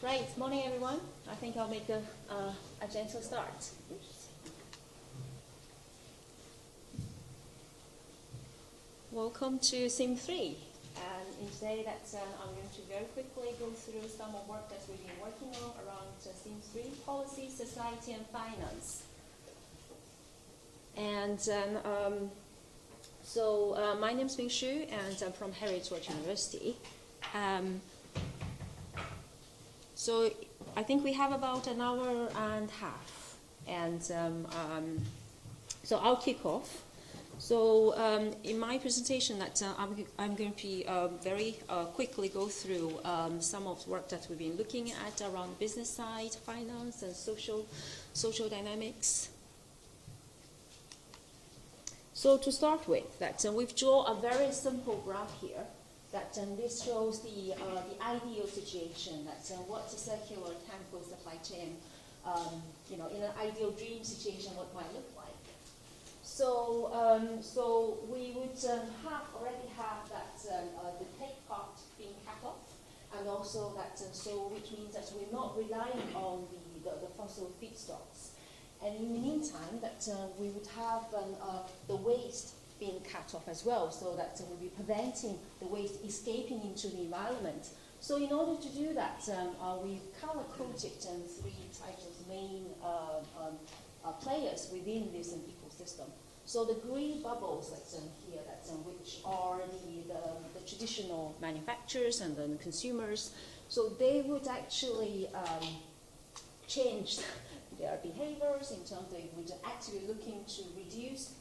Right, morning everyone. I think I'll make a gentle start. Welcome to Sim 3. And today I'm going to very quickly go through some of work that we've been working on around Sim 3, policy, society and finance. And my name is Ruini Qu and I'm from Heriot-Watt University. So I think we have about an hour and a half, and so I'll kick off. So in my presentation, I'm going to be very quickly go through some of the work that we've been looking at around business side, finance, and social dynamics. So to start with, we've drawn a very simple graph here. This shows the ideal situation. What a circular chemical supply chain, in an ideal dream situation, what might look like. So we would already have the take part being cut off, and also which means that we're not relying on the fossil feedstocks. And in the meantime, we would have the waste being cut off as well, so that we'll be preventing the waste escaping into the environment. So in order to do that, we've color-coded three types of main players within this ecosystem. So the green bubbles here, which are the traditional manufacturers and the consumers, so they would actually change their behaviors in terms they would actually looking to reduce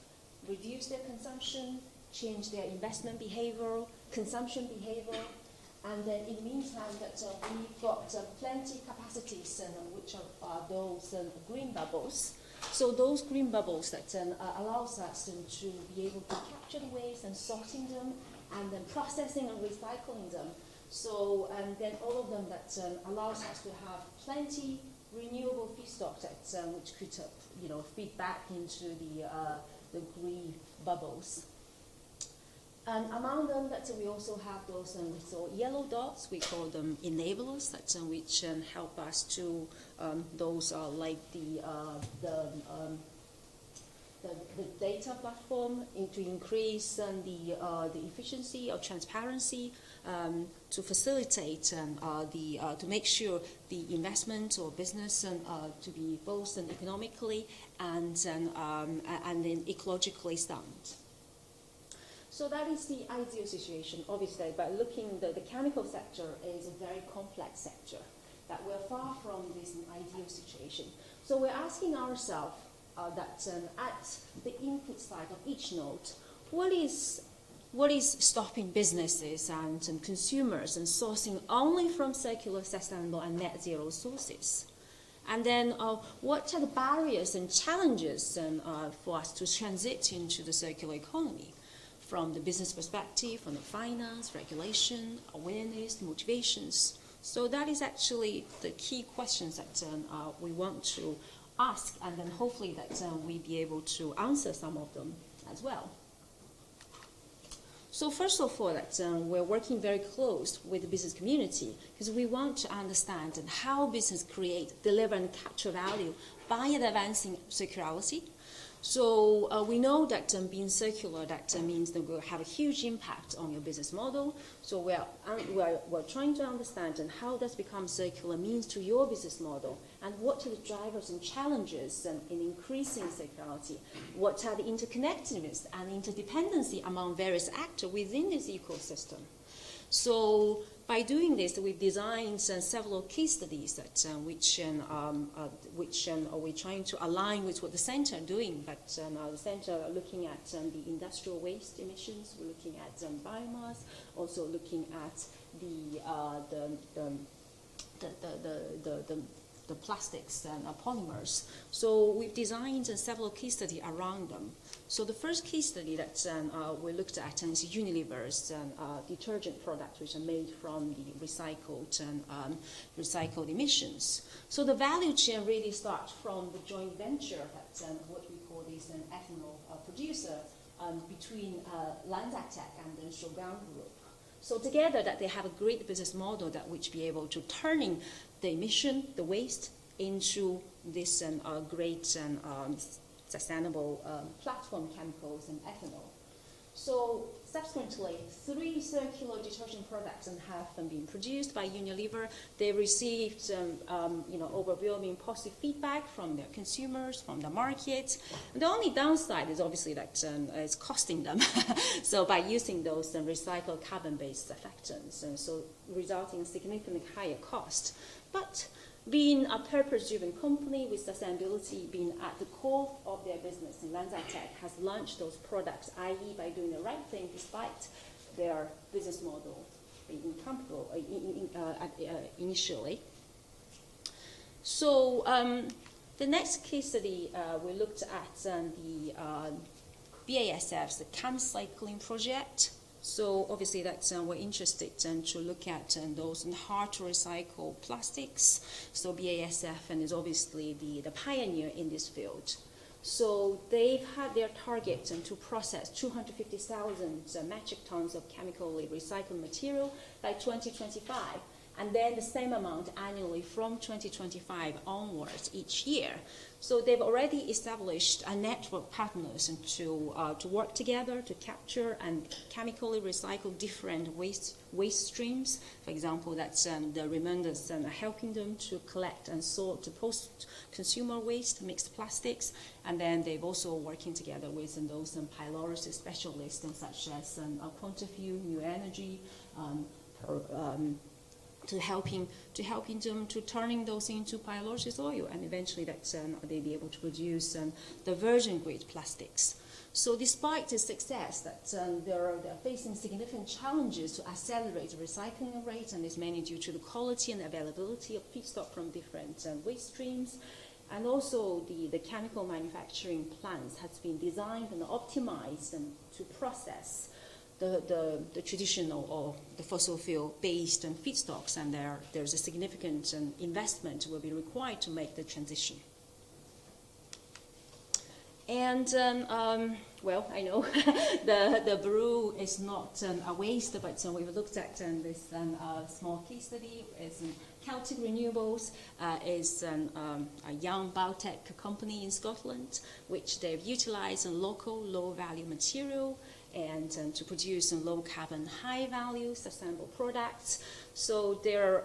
their consumption, change their investment behavior, consumption behavior, and then in the meantime we've got plenty capacities which are those green bubbles. So those green bubbles allows us to be able to capture the waste and sorting them, and then processing and recycling them. So and then all of them allows us to have plenty renewable feedstock which could feed back into the green bubbles. And among them we also have those yellow dots, we call them enablers, which help us to, those are like the data platform to increase the efficiency or transparency, to facilitate to make sure the investment or business to be both economically and then ecologically sound. So that is the ideal situation. Obviously, by looking, the chemical sector is a very complex sector, that we're far from this ideal situation. So we're asking ourselves at the input side of each node, what is stopping businesses and consumers and sourcing only from circular, sustainable, and net zero sources? And then what are the barriers and challenges for us to transit into the circular economy? From the business perspective, from the finance, regulation, awareness, motivations. So that is actually the key questions that we want to ask, and then hopefully we be able to answer some of them as well. So first of all, we're working very close with the business community because we want to understand how business create, deliver, and capture value by advancing circularity. So we know that being circular, means that will have a huge impact on your business model. So we're trying to understand how does become circular means to your business model, and what are the drivers and challenges in increasing circularity. What are the interconnectedness and interdependency among various actors within this ecosystem. So by doing this, we've designed several case studies which we're trying to align with what the center are doing. But the center are looking at the industrial waste emissions. We're looking at biomass. Also looking at the plastics and polymers. So we've designed several case studies around them. So the first case study that we looked at is Unilever's detergent products, which are made from the recycled emissions. So the value chain really starts from the joint venture that what we call this an ethanol producer between Lanzactec and the Shogang Group. So together that they have a great business model that which be able to turning the emission, the waste, into this great sustainable platform chemicals and ethanol. So subsequently, 3 circular detergent products have been produced by Unilever. They received overwhelming positive feedback from their consumers, from the market. The only downside is obviously that it's costing them. So by using those recycled carbon-based surfactants, so resulting in significantly higher cost. But being a purpose-driven company with sustainability being at the core of their business, LanzaTech has launched those products, i.e. by doing the right thing despite their business model being incomparable initially. So the next case study we looked at the BASF's the chem cycling project. So obviously that's we're interested to look at those hard to recycle plastics. So BASF is obviously the pioneer in this field. So they've had their target to process 250,000 metric tons of chemically recycled material by 2025, and then the same amount annually from 2025 onwards each year. So they've already established a network of partners to work together to capture and chemically recycle different waste streams. For example, that's the reminders helping them to collect and sort the post-consumer waste, mixed plastics, and then they've also working together with those pyrolysis specialists such as Quantifew, New Energy, to helping them to turning those into pyrolysis oil, and eventually that they'll be able to produce the virgin grade plastics. So despite the success that they're facing significant challenges to accelerate the recycling rate, and it's mainly due to the quality and availability of feedstock from different waste streams. And also the chemical manufacturing plants has been designed and optimized to process the traditional or the fossil fuel based feedstocks, and there's a significant investment will be required to make the transition. And well, I know the brew is not a waste, but we've looked at this small case study. It's Celtic Renewables is a young biotech company in Scotland, which they've utilized a local low-value material and to produce low carbon, high value sustainable products. So they're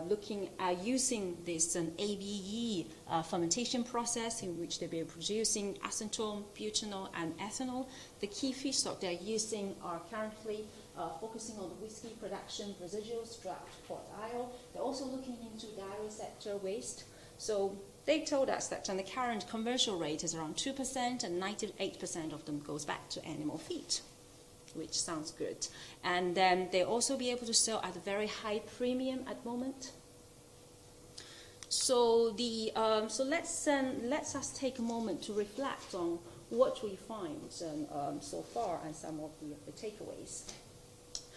looking at using this ABE fermentation process in which they'll be producing acetone, butanol, and ethanol. The key feedstock they're using are currently focusing on the whiskey production residuals, draft port oil. They're also looking into dairy sector waste. So they told us that the current conversion rate is around 2%, and 98% of them goes back to animal feed, which sounds good. And then they also be able to sell at a very high premium at the moment. So let's us take a moment to reflect on what we find so far and some of the takeaways.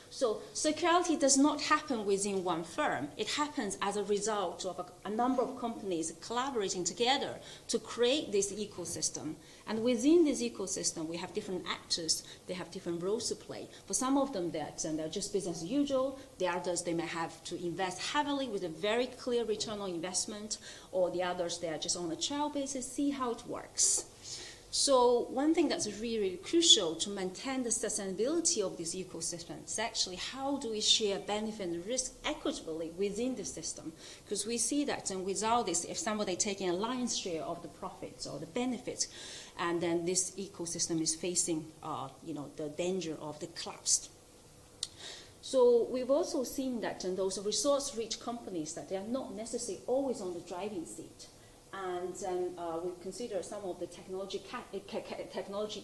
So circularity does not happen within one firm. It happens as a result of a number of companies collaborating together to create this ecosystem. And within this ecosystem, we have different actors. They have different roles to play. For some of them, they're just business as usual. The others, they may have to invest heavily with a very clear return on investment. Or the others, they are just on a trial basis, see how it works. So one thing that's really, really crucial to maintain the sustainability of this ecosystem is actually how do we share benefit and risk equitably within the system? Because we see that without this, if somebody taking a lion's share of the profits or the benefits, and then this ecosystem is facing the danger of the collapse. So we've also seen that in those resource-rich companies that they are not necessarily always on the driving seat. And we consider some of the technology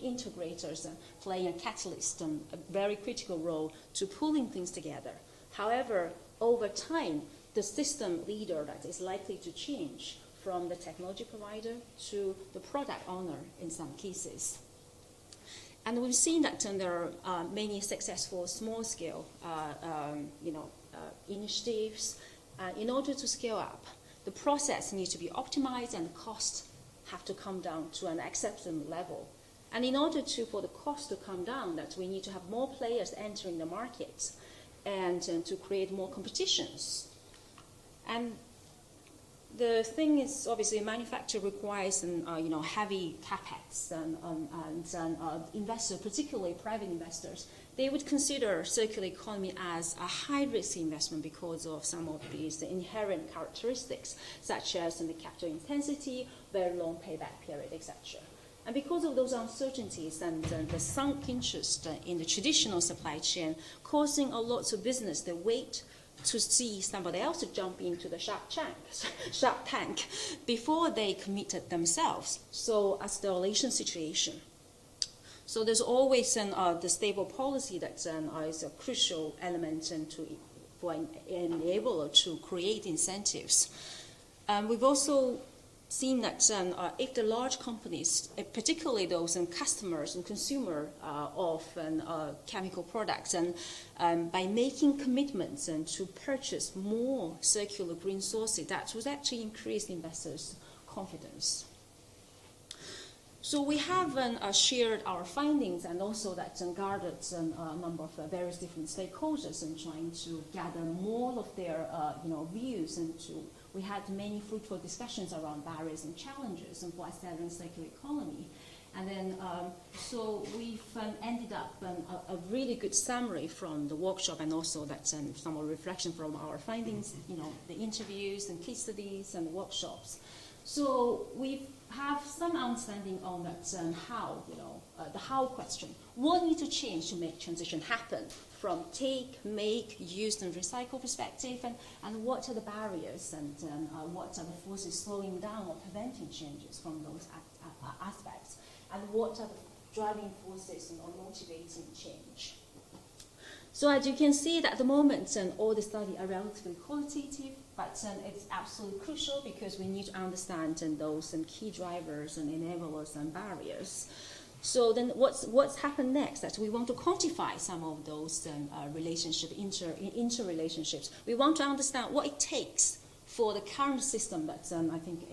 integrators playing a catalyst, a very critical role to pulling things together. However, over time, the system leader that is likely to change from the technology provider to the product owner in some cases. And we've seen that there are many successful small-scale initiatives. In order to scale up, the process needs to be optimized and costs have to come down to an acceptable level. And in order for the cost to come down, that we need to have more players entering the market and to create more competitions. And the thing is, obviously, manufacture requires heavy capex, and investors, particularly private investors, they would consider circular economy as a high-risk investment because of some of these inherent characteristics, such as the capital intensity, very long payback period, etc. And because of those uncertainties and the sunk interest in the traditional supply chain, causing a lot of business, they wait to see somebody else jump into the shark tank before they committed themselves. So escalation situation. So there's always the stable policy that is a crucial element for an enabler to create incentives. We've also seen that if the large companies, particularly those customers and consumer of chemical products, and by making commitments to purchase more circular green sources, that would actually increase investors' confidence. So we have shared our findings, and also that gathered a number of various different stakeholders and trying to gather more of their views, and we had many fruitful discussions around barriers and challenges and for accelerating circular economy. And then, so we've ended up a really good summary from the workshop, and also that some more reflection from our findings, the interviews and case studies and the workshops. So we have some understanding on that how, the how question. What needs to change to make transition happen from take, make, use, and recycle perspective, and what are the barriers, and what are the forces slowing down or preventing changes from those aspects, and what are the driving forces or motivating change. So as you can see, that at the moment, all the studies are relatively qualitative, but it's absolutely crucial because we need to understand those key drivers and enablers and barriers. So then what's happened next? That we want to quantify some of those interrelationships. We want to understand what it takes for the current system that I think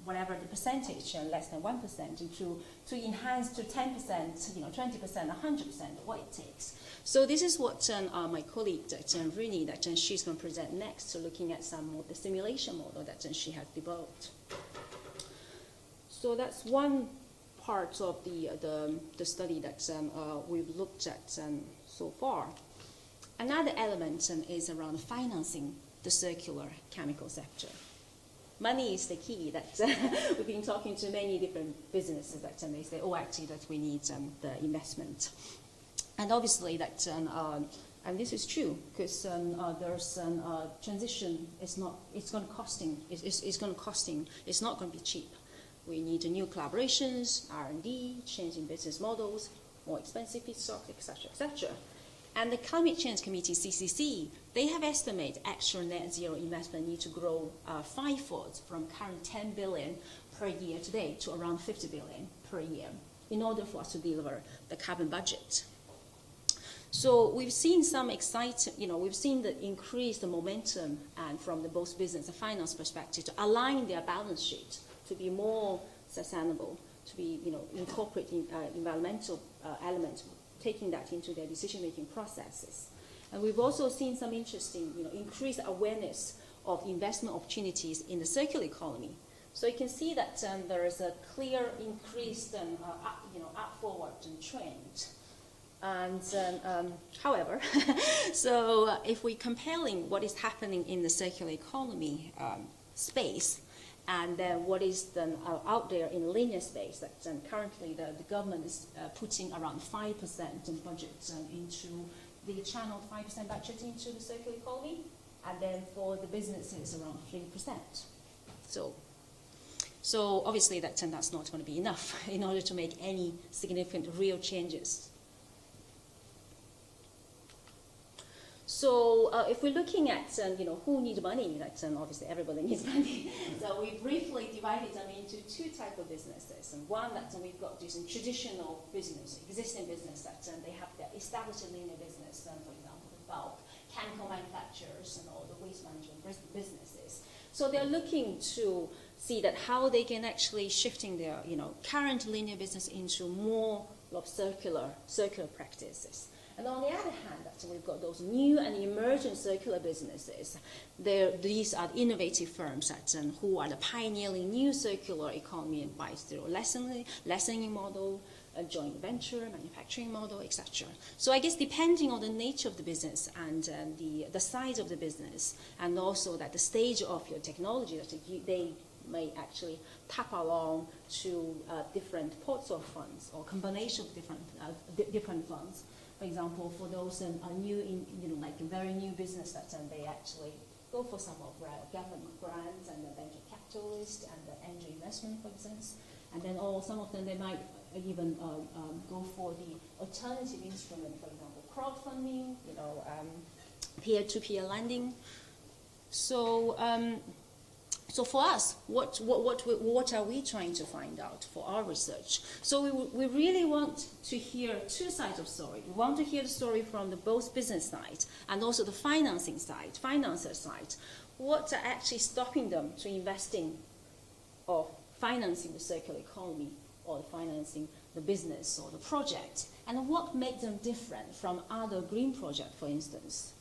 whatever the percentage, less than 1%, to enhance to 10%, 20%, 100%, what it takes. So this is what my colleague, Ruini, she's going to present next, so looking at some of the simulation model that she has developed. So that's one part of the study that we've looked at so far. Another element is around financing the circular chemical sector. Money is the key. That we've been talking to many different businesses that they say, oh, actually, that we need the investment. And obviously that, and this is true, because there's transition. It's going to costing. It's going to costing. It's not going to be cheap. We need new collaborations, R&D, changing business models, more expensive feedstock, etc., etc. And the Climate Change Committee, CCC, they have estimated actual net zero investment need to grow fivefold from current 10 billion per year today to around 50 billion per year in order for us to deliver the carbon budget. So we've seen some exciting, we've seen the increased momentum and from the both business and finance perspective to align their balance sheet to be more sustainable, to be, incorporating environmental elements, taking that into their decision-making processes. And we've also seen some interesting, increased awareness of investment opportunities in the circular economy. So you can see that there is a clear increased, upward trend. And however, so if we're comparing what is happening in the circular economy space, and then what is then out there in linear space, that currently the government is putting around 5% in budget into the channel 5% budget into the circular economy, and then for the businesses around 3%. So obviously that's not going to be enough in order to make any significant real changes. So if we're looking at, who needs money, that's obviously everybody needs money. So we briefly divided them into two types of businesses. And one that we've got this traditional business, existing business that they have their established linear business, for example, the bulk, chemical manufacturers and all the waste management businesses. So they're looking to see that how they can actually shifting their current linear business into more of circular practices. And on the other hand, we've got those new and emerging circular businesses. These are innovative firms who are the pioneering new circular economy by through lessening model, a joint venture, manufacturing model, etc. So I guess depending on the nature of the business and the size of the business, and also that the stage of your technology, that they may actually tap along to different pots of funds or combination of different funds. For example, for those new, like a very new business that they actually go for some of government grants and the venture capitalist and the angel investment, for instance. And then some of them, they might even go for the alternative instrument, for example, crowdfunding, peer-to-peer lending. So for us, what are we trying to find out for our research? So we really want to hear two sides of story. We want to hear the story from the both business side and also the financing side, financer side. What are actually stopping them to investing or financing the circular economy or financing the business or the project, and what makes them different from other green projects, for instance.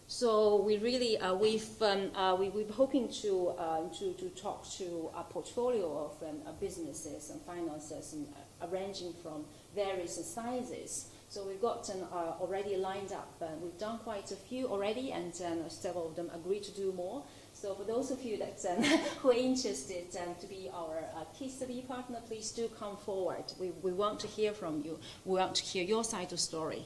So we really we're hoping to talk to a portfolio of businesses and financiers and ranging from various sizes. So we've got already lined up. We've done quite a few already, and several of them agreed to do more. So for those of you that who are interested to be our case study partner, please do come forward. We want to hear from you. We want to hear your side of the story.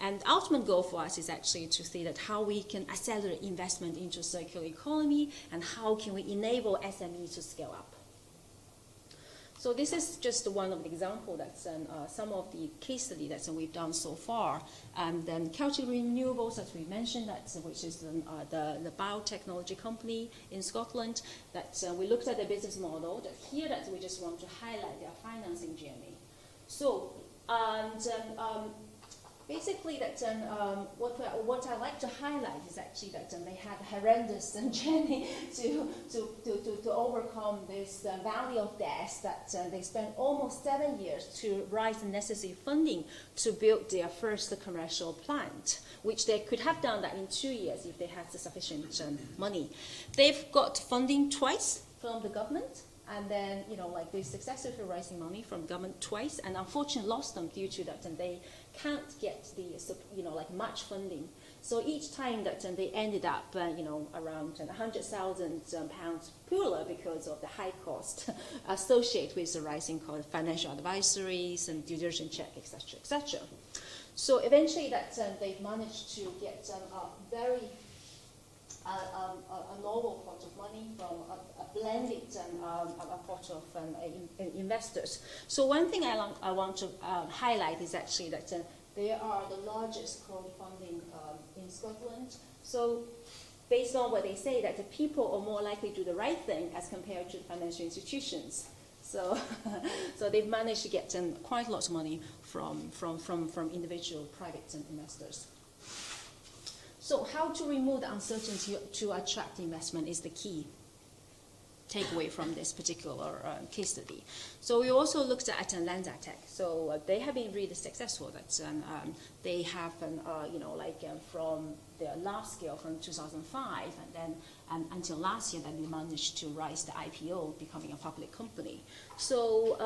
And the ultimate goal for us is actually to see that how we can accelerate investment into circular economy and how can we enable SMEs to scale up. So this is just one of the examples that some of the case study that we've done so far. And then Celtic Renewables, as we mentioned, which is the biotechnology company in Scotland, that we looked at the business model. That here that we just want to highlight their financing journey. So basically, that what I like to highlight is actually that they had a horrendous journey to overcome this valley of death. That they spent almost 7 years to raise the necessary funding to build their first commercial plant, which they could have done that in 2 years if they had the sufficient money. They've got funding twice from the government. And then, they successfully raising money from government twice, and unfortunately lost them due to that, and they can't get the, much funding. So each time that they ended up, around 100,000 pounds poorer because of the high cost associated with the rising cost of financial advisories and due diligence check, etc., etc. So eventually that they've managed to get a very a novel pot of money from a blended pot of investors. So one thing I want to highlight is actually that they are the largest crowdfunding in Scotland. So based on what they say, that the people are more likely to do the right thing as compared to financial institutions. So, so they've managed to get quite a lot of money from individual private investors. So how to remove the uncertainty to attract investment is the key takeaway from this particular case study. So we also looked at LanzaTech. So they have been really successful. That they have, from their last scale from 2005, and then until last year, that they managed to rise the IPO, becoming a public company. So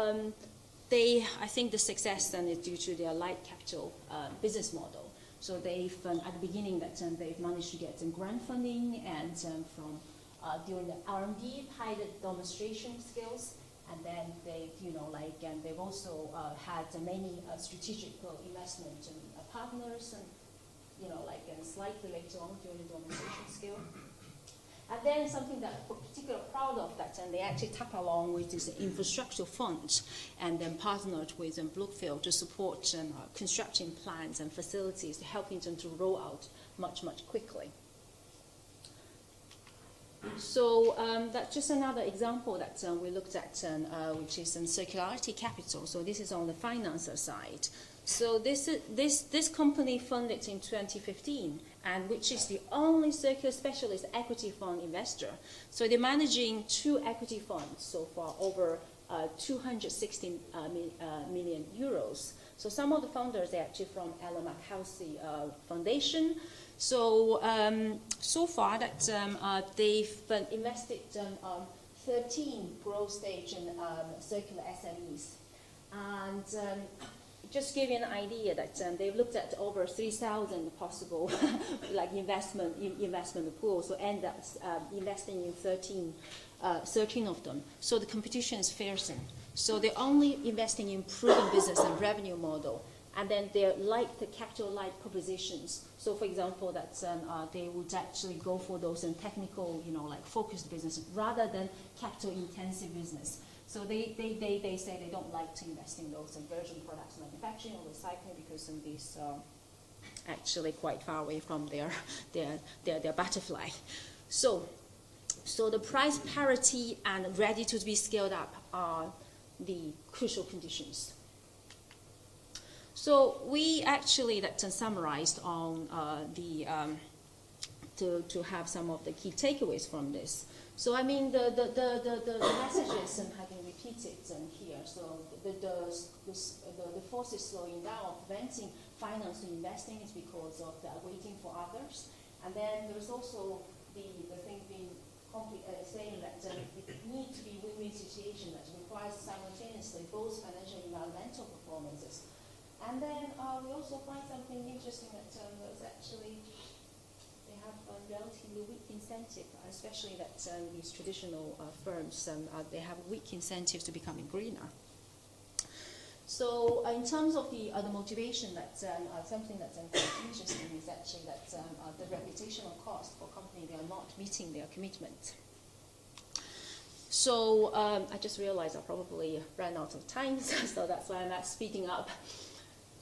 I think the success then is due to their light capital business model. So they've, at the beginning, they've managed to get some grant funding and from during the R&D pilot demonstration skills, and then they've also had many strategic investment partners, and slightly later on during the demonstration skill. And then something that we're particularly proud of, that they actually tap along with this infrastructure fund and then partnered with Brookfield to support construction plans and facilities, helping them to roll out much quickly. So that's just another example that we looked at, which is circularity capital. So this is on the financer side. So this company funded in 2015, and which is the only circular specialist equity fund investor. So they're managing 2 equity funds so far, over 260 million euros. So some of the founders are actually from Ellen MacHalsey Foundation. So so far that they've invested 13 growth stage in circular SMEs, and just give you an idea that they've looked at over 3,000 possible like investment pools, so end up investing in 13 of them. So the competition is fierce. So they're only investing in proven business and revenue model, and then they're like the capital light propositions. So for example, that they would actually go for those technical, like focused business rather than capital intensive business. So they say they don't like to invest in those virgin products manufacturing or recycling because these are actually quite far away from their butterfly. So the price parity and ready to be scaled up are the crucial conditions. So we actually summarized on to have some of the key takeaways from this. So I mean the messages have been repeated here. So the forces slowing down, preventing finance to investing is because of waiting for others. And then there's also the thing being saying that it needs to be win-win situation that requires simultaneously both financial and environmental performances. And then we also find something interesting that there's actually they have a relatively weak incentive, especially that these traditional firms they have weak incentives to becoming greener. So in terms of the motivation, that something that's quite interesting is actually that the reputational cost for company, they are not meeting their commitment. So I just realized I probably ran out of time, so that's why I'm not speeding up.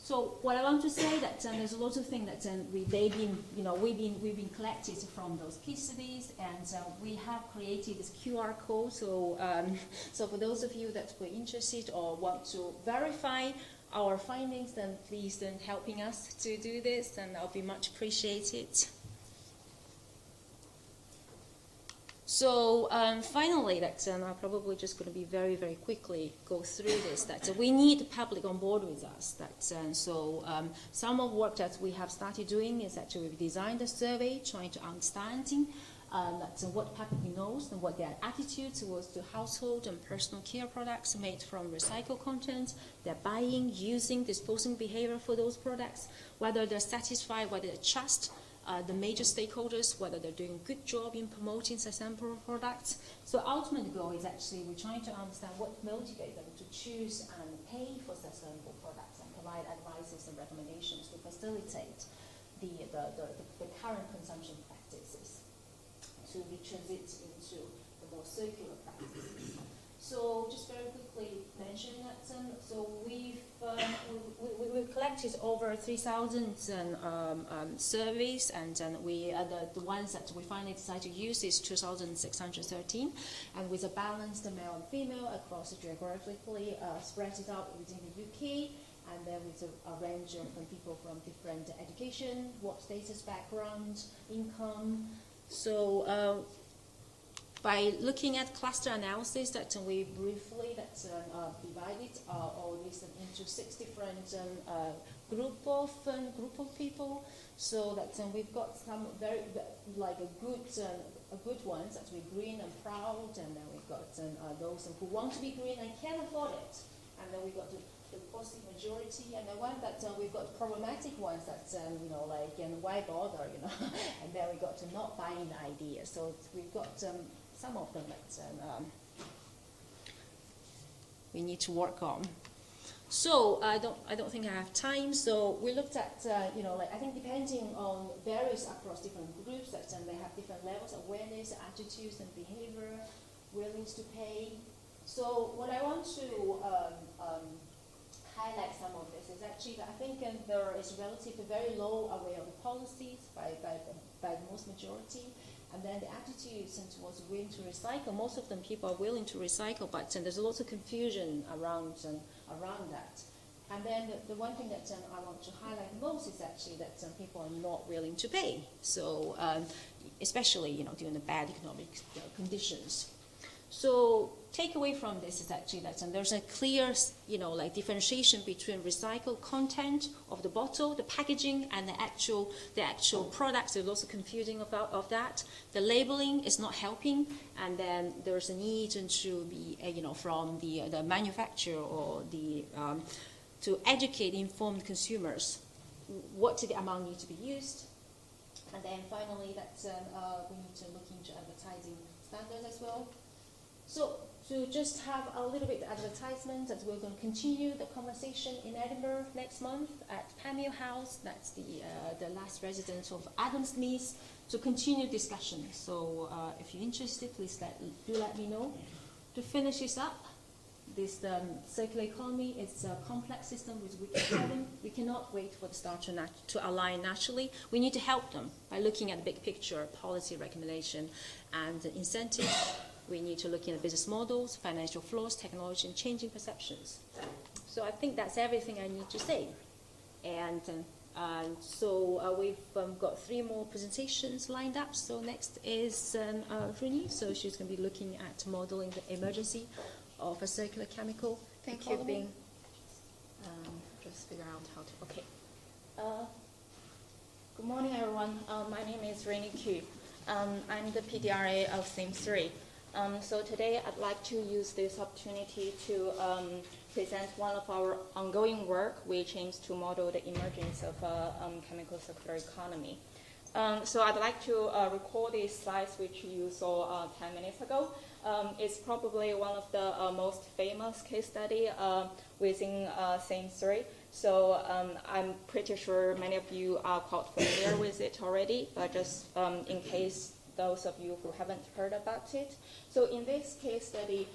So what I want to say that there's a lot of things that we've been collected from those case studies, and we have created this QR code. So so for those of you that were interested or want to verify our findings, then please helping us to do this, and I'll be much appreciated. So finally, that I'm probably just going to be very, very quickly go through this. That we need the public on board with us. That so some of the work that we have started doing is actually we've designed a survey trying to understanding that what public knows and what their attitude towards the household and personal care products made from recycled content, their buying, using, disposing behavior for those products, whether they're satisfied, whether they trust the major stakeholders, whether they're doing a good job in promoting sustainable products. So ultimate goal is actually we're trying to understand what motivates them to choose and pay for sustainable products and provide advices and recommendations to facilitate the current consumption practices to be transit into the more circular practices. So just very quickly mention that. So we've collected over 3,000 surveys, and we the ones that we finally decided to use is 2,613, and with a balanced male and female across geographically spread it out within the UK, and then with a range of people from different education, work status, background, income. So. By looking at cluster analysis, that we briefly divided all these into 6 different group of people. So that we've got some very a good ones that we're green and proud, and then we've got those who want to be green and can afford it, and then we've got the positive majority, and the one that we've got problematic ones that and why bother, and then we got to not buying the idea. So we've got some of them that we need to work on. So I don't think I have time. So we looked at I think depending on varies across different groups that they have different levels of awareness, attitudes, and behavior, willingness to pay. So what I want to highlight some of this is actually that I think there is relatively very low aware of the policies by the most majority. And then the attitudes towards willing to recycle. Most of them people are willing to recycle, but there's a lot of confusion around that. And then the one thing that I want to highlight most is actually that people are not willing to pay. So especially during the bad economic conditions. So takeaway from this is actually that there's a clear differentiation between recycled content of the bottle, the packaging, and the actual product. There's also confusing of that. The labeling is not helping, and then there's a need to be from the manufacturer or the to educate informed consumers what the amount needs to be used. And then finally, that we need to look into advertising standards as well. So to just have a little bit of advertisement, that we're going to continue the conversation in Edinburgh next month at Pamela House. That's the last residence of Adam Smith. To continue discussion. So if you're interested, please do let me know. To finish this up, this circular economy is a complex system with wicked problem. We cannot wait for the stars to align naturally. We need to help them by looking at the big picture, policy recommendation, and incentives. We need to look at business models, financial flows, technology, and changing perceptions. So I think that's everything I need to say. And so we've got 3 more presentations lined up. So next is Ruini. So she's going to be looking at modeling the emergency of a circular chemical Thank economy. you, Bing. Just figure out how to. Okay. Good morning, everyone. My name is Ruini Qu. I'm the PDRA of Theme 3. So today I'd like to use this opportunity to present one of our ongoing work, which aims to model the emergence of a chemical circular economy. So I'd like to recall these slides which you saw 10 minutes ago. It's probably one of the most famous case study within Theme 3. So I'm pretty sure many of you are quite familiar with it already, but just in case those of you who haven't heard about it. So in this case study,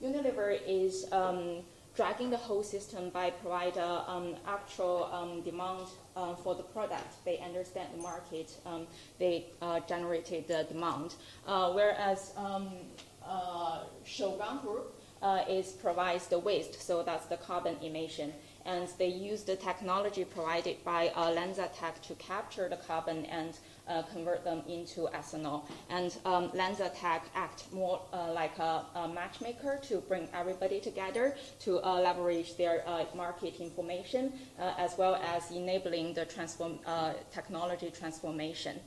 Unilever is dragging the whole system by providing actual demand for the product. They understand the market, they generated the demand. Whereas Shougang Group provides the waste, so that's the carbon emission. And they use the technology provided by LanzaTech to capture the carbon and convert them into ethanol. And LanzaTech act more like a matchmaker to bring everybody together to leverage their market information as well as enabling the technology transformation.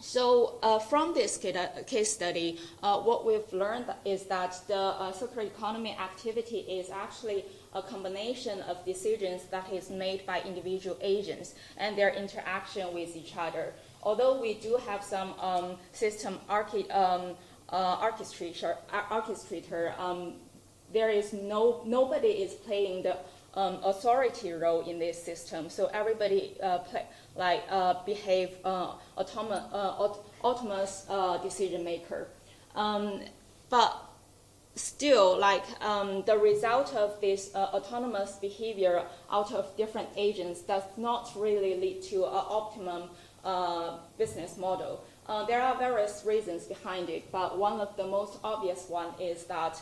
So from this case study, what we've learned is that the circular economy activity is actually a combination of decisions that is made by individual agents and their interaction with each other. Although we do have some system orchestrator, there is nobody is playing the authority role in this system. So everybody behave autonomous decision maker. But still, the result of this autonomous behavior out of different agents does not really lead to an optimum business model. There are various reasons behind it, but one of the most obvious one is that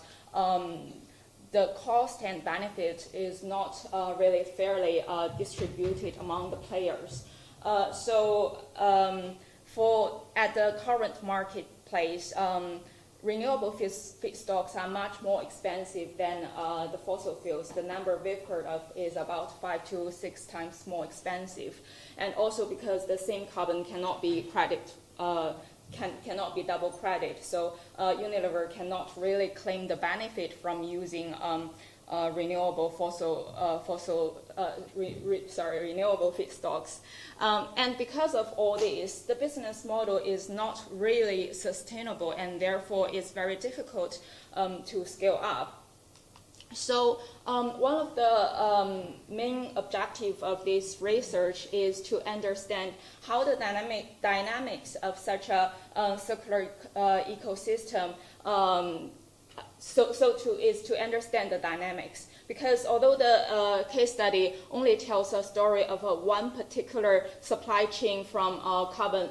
the cost and benefit is not really fairly distributed among the players. At the current marketplace, renewable feedstocks are much more expensive than the fossil fuels. The number we've heard of is about 5 to 6 times more expensive. And also because the same carbon cannot be cannot be double credit. So Unilever cannot really claim the benefit from using renewable renewable feedstocks. And because of all this, the business model is not really sustainable, and therefore it's very difficult to scale up. So one of the main objectives of this research is to understand how the dynamics of such a circular ecosystem is to understand the dynamics. Because although the case study only tells a story of one particular supply chain from carbon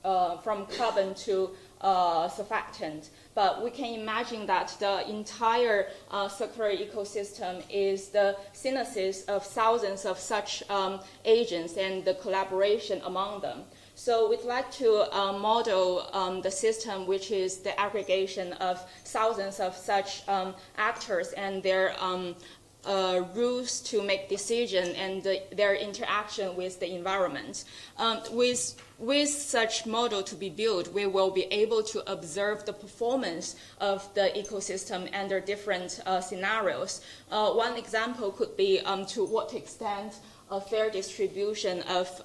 from carbon to surfactant. But we can imagine that the entire circular ecosystem is the synthesis of thousands of such agents and the collaboration among them. So we'd like to model the system, which is the aggregation of thousands of such actors and their rules to make decisions and their interaction with the environment. With such model to be built, we will be able to observe the performance of the ecosystem under different scenarios. One example could be to what extent a fair distribution of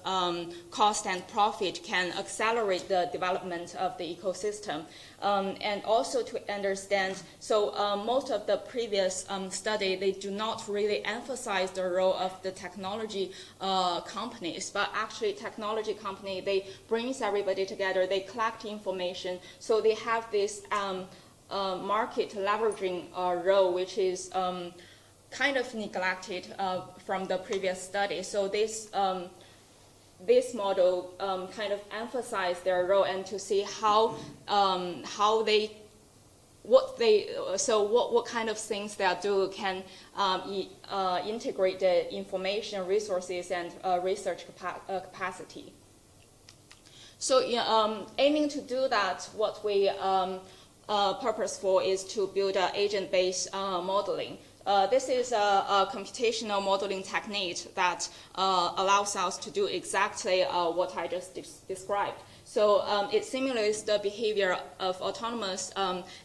cost and profit can accelerate the development of the ecosystem. And also to understand, so most of the previous study, they do not really emphasize the role of the technology companies, but actually technology company, they brings everybody together, they collect information, so they have this market leveraging role, which is kind of neglected from the previous study. So this model kind of emphasized their role and to see what kind of things they do can integrate the information, resources, and research capacity. So aiming to do that, what we purpose for is to build an agent-based modeling. This is a computational modeling technique that allows us to do exactly what I just described. So it simulates the behavior of autonomous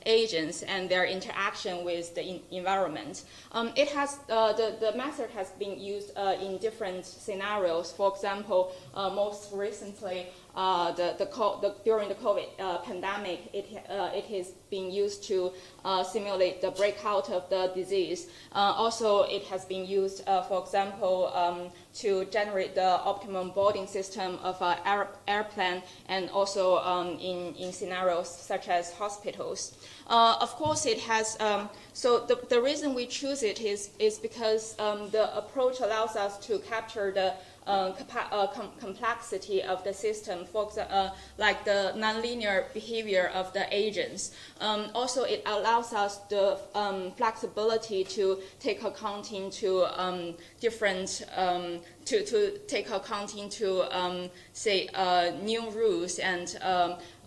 agents and their interaction with the environment. The method has been used in different scenarios. For example, most recently, during the COVID pandemic, it has been used to simulate the breakout of the disease. Also, it has been used, for example, to generate the optimum boarding system of an airplane, and also in scenarios such as hospitals. Of course, it has, so the reason we choose it is because the approach allows us to capture the complexity of the system, for example, like the nonlinear behavior of the agents. Also, it allows us the flexibility to take account into different, to take account into, say, new rules and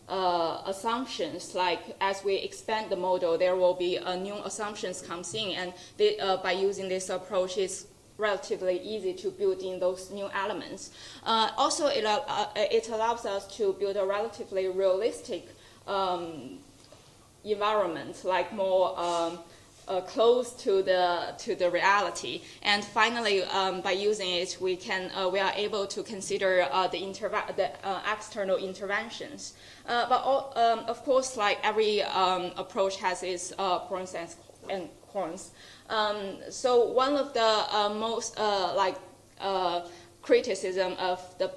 assumptions. Like as we expand the model, there will be new assumptions comes in, and by using this approach, it's relatively easy to build in those new elements. Also, it allows us to build a relatively realistic environment, like more close to the reality. And finally, by using it, we are able to consider the external interventions. But of course, like every approach has its pros and cons. So one of the most criticism of the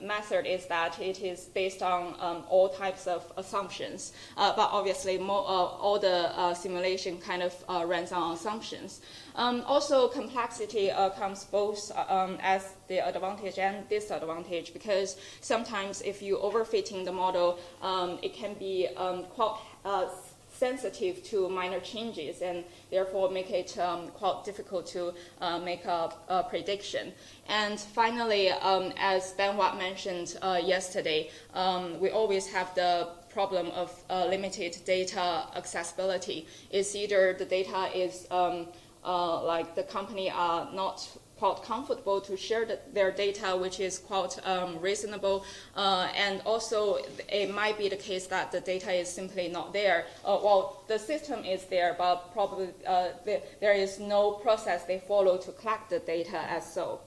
method is that it is based on all types of assumptions. But obviously, all the simulation kind of runs on assumptions. Also, complexity comes both as the advantage and disadvantage, because sometimes if you overfitting the model, it can be quite sensitive to minor changes, and therefore make it quite difficult to make a prediction. And finally, as Benoit mentioned yesterday, we always have the problem of limited data accessibility. It's either the data is like the company are not quite comfortable to share their data, which is quite reasonable, and also it might be the case that the data is simply not there. Well, the system is there, but probably there is no process they follow to collect the data as so.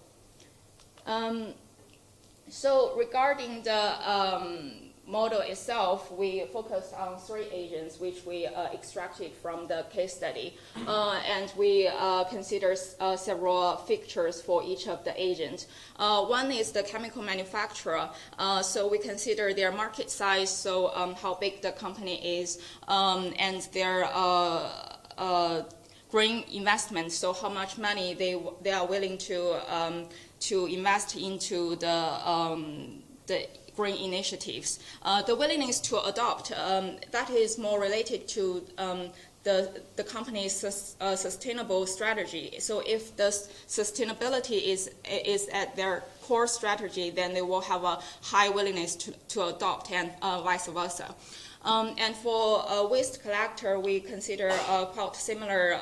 So regarding the model itself, we focused on 3 agents which we extracted from the case study, and we consider several features for each of the agents. One is the chemical manufacturer, so we consider their market size, so how big the company is, and their green investment, so how much money they are willing to invest into the green initiatives. The willingness to adopt, that is more related to the company's sustainable strategy. So if the sustainability is at their core strategy, then they will have a high willingness to adopt, and vice versa. And for waste collector, we consider quite similar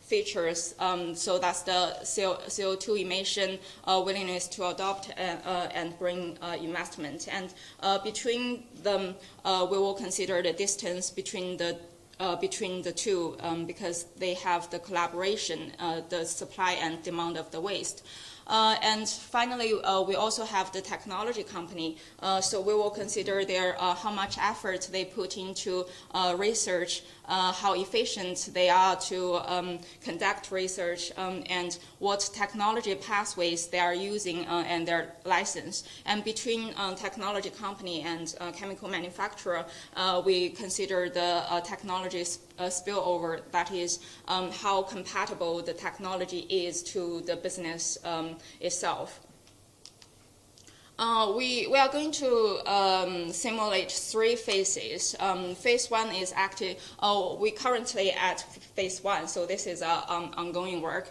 features. So that's the CO2 emission, willingness to adopt and bring investment. And between them, we will consider the distance between the two, because they have the collaboration, the supply and demand of the waste. And finally, we also have the technology company. So we will consider how much effort they put into research, how efficient they are to conduct research, and what technology pathways they are using and their license. And between technology company and chemical manufacturer, we consider the technology spillover, that is how compatible the technology is to the business itself. We are going to simulate 3 phases. Phase 1 is we currently at phase 1, so this is ongoing work.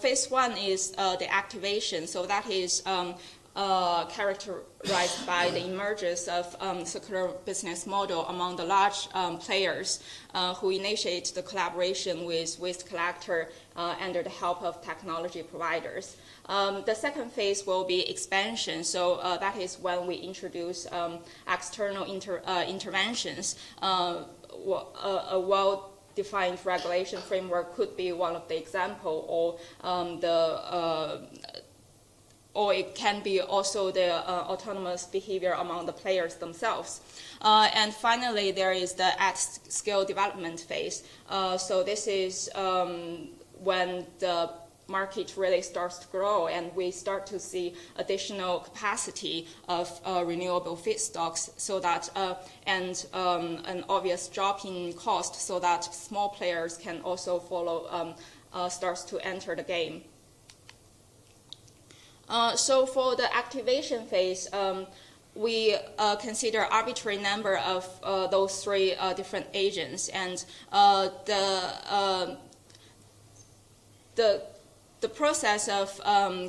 Phase 1 is the activation, so that is characterized by the emergence of circular business model among the large players who initiate the collaboration with waste collector under the help of technology providers. The second phase will be expansion, so that is when we introduce external interventions. A well-defined regulation framework could be one of the example, or it can be also the autonomous behavior among the players themselves. And finally, there is the at-scale development phase. So this is when the market really starts to grow and we start to see additional capacity of renewable feedstocks, so that and an obvious drop in cost, so that small players can also follow, starts to enter the game. So for the activation phase, we consider arbitrary number of those 3 different agents, and the process of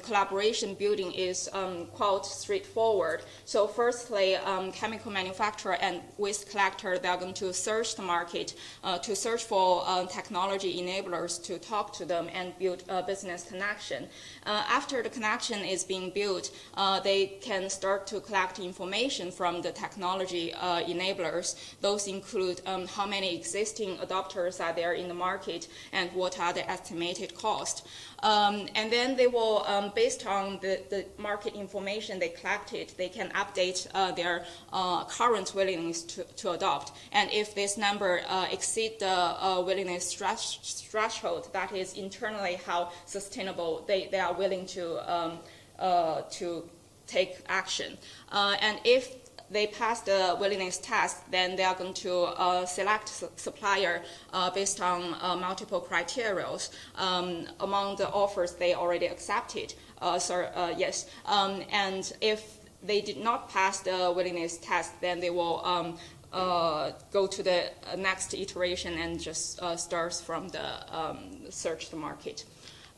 collaboration building is quite straightforward. So firstly, chemical manufacturer and waste collector, they are going to search the market to search for technology enablers to talk to them and build a business connection. After the connection is being built, they can start to collect information from the technology enablers. Those include how many existing adopters are there in the market and what are the estimated costs. And then they will, based on the market information they collected, they can update their current willingness to adopt. And if this number exceeds the willingness threshold, that is internally how sustainable they are willing to take action. And if they pass the willingness test, then they are going to select supplier based on multiple criteria among the offers they already accepted. And if they did not pass the willingness test, then they will go to the next iteration and just starts from the search the market.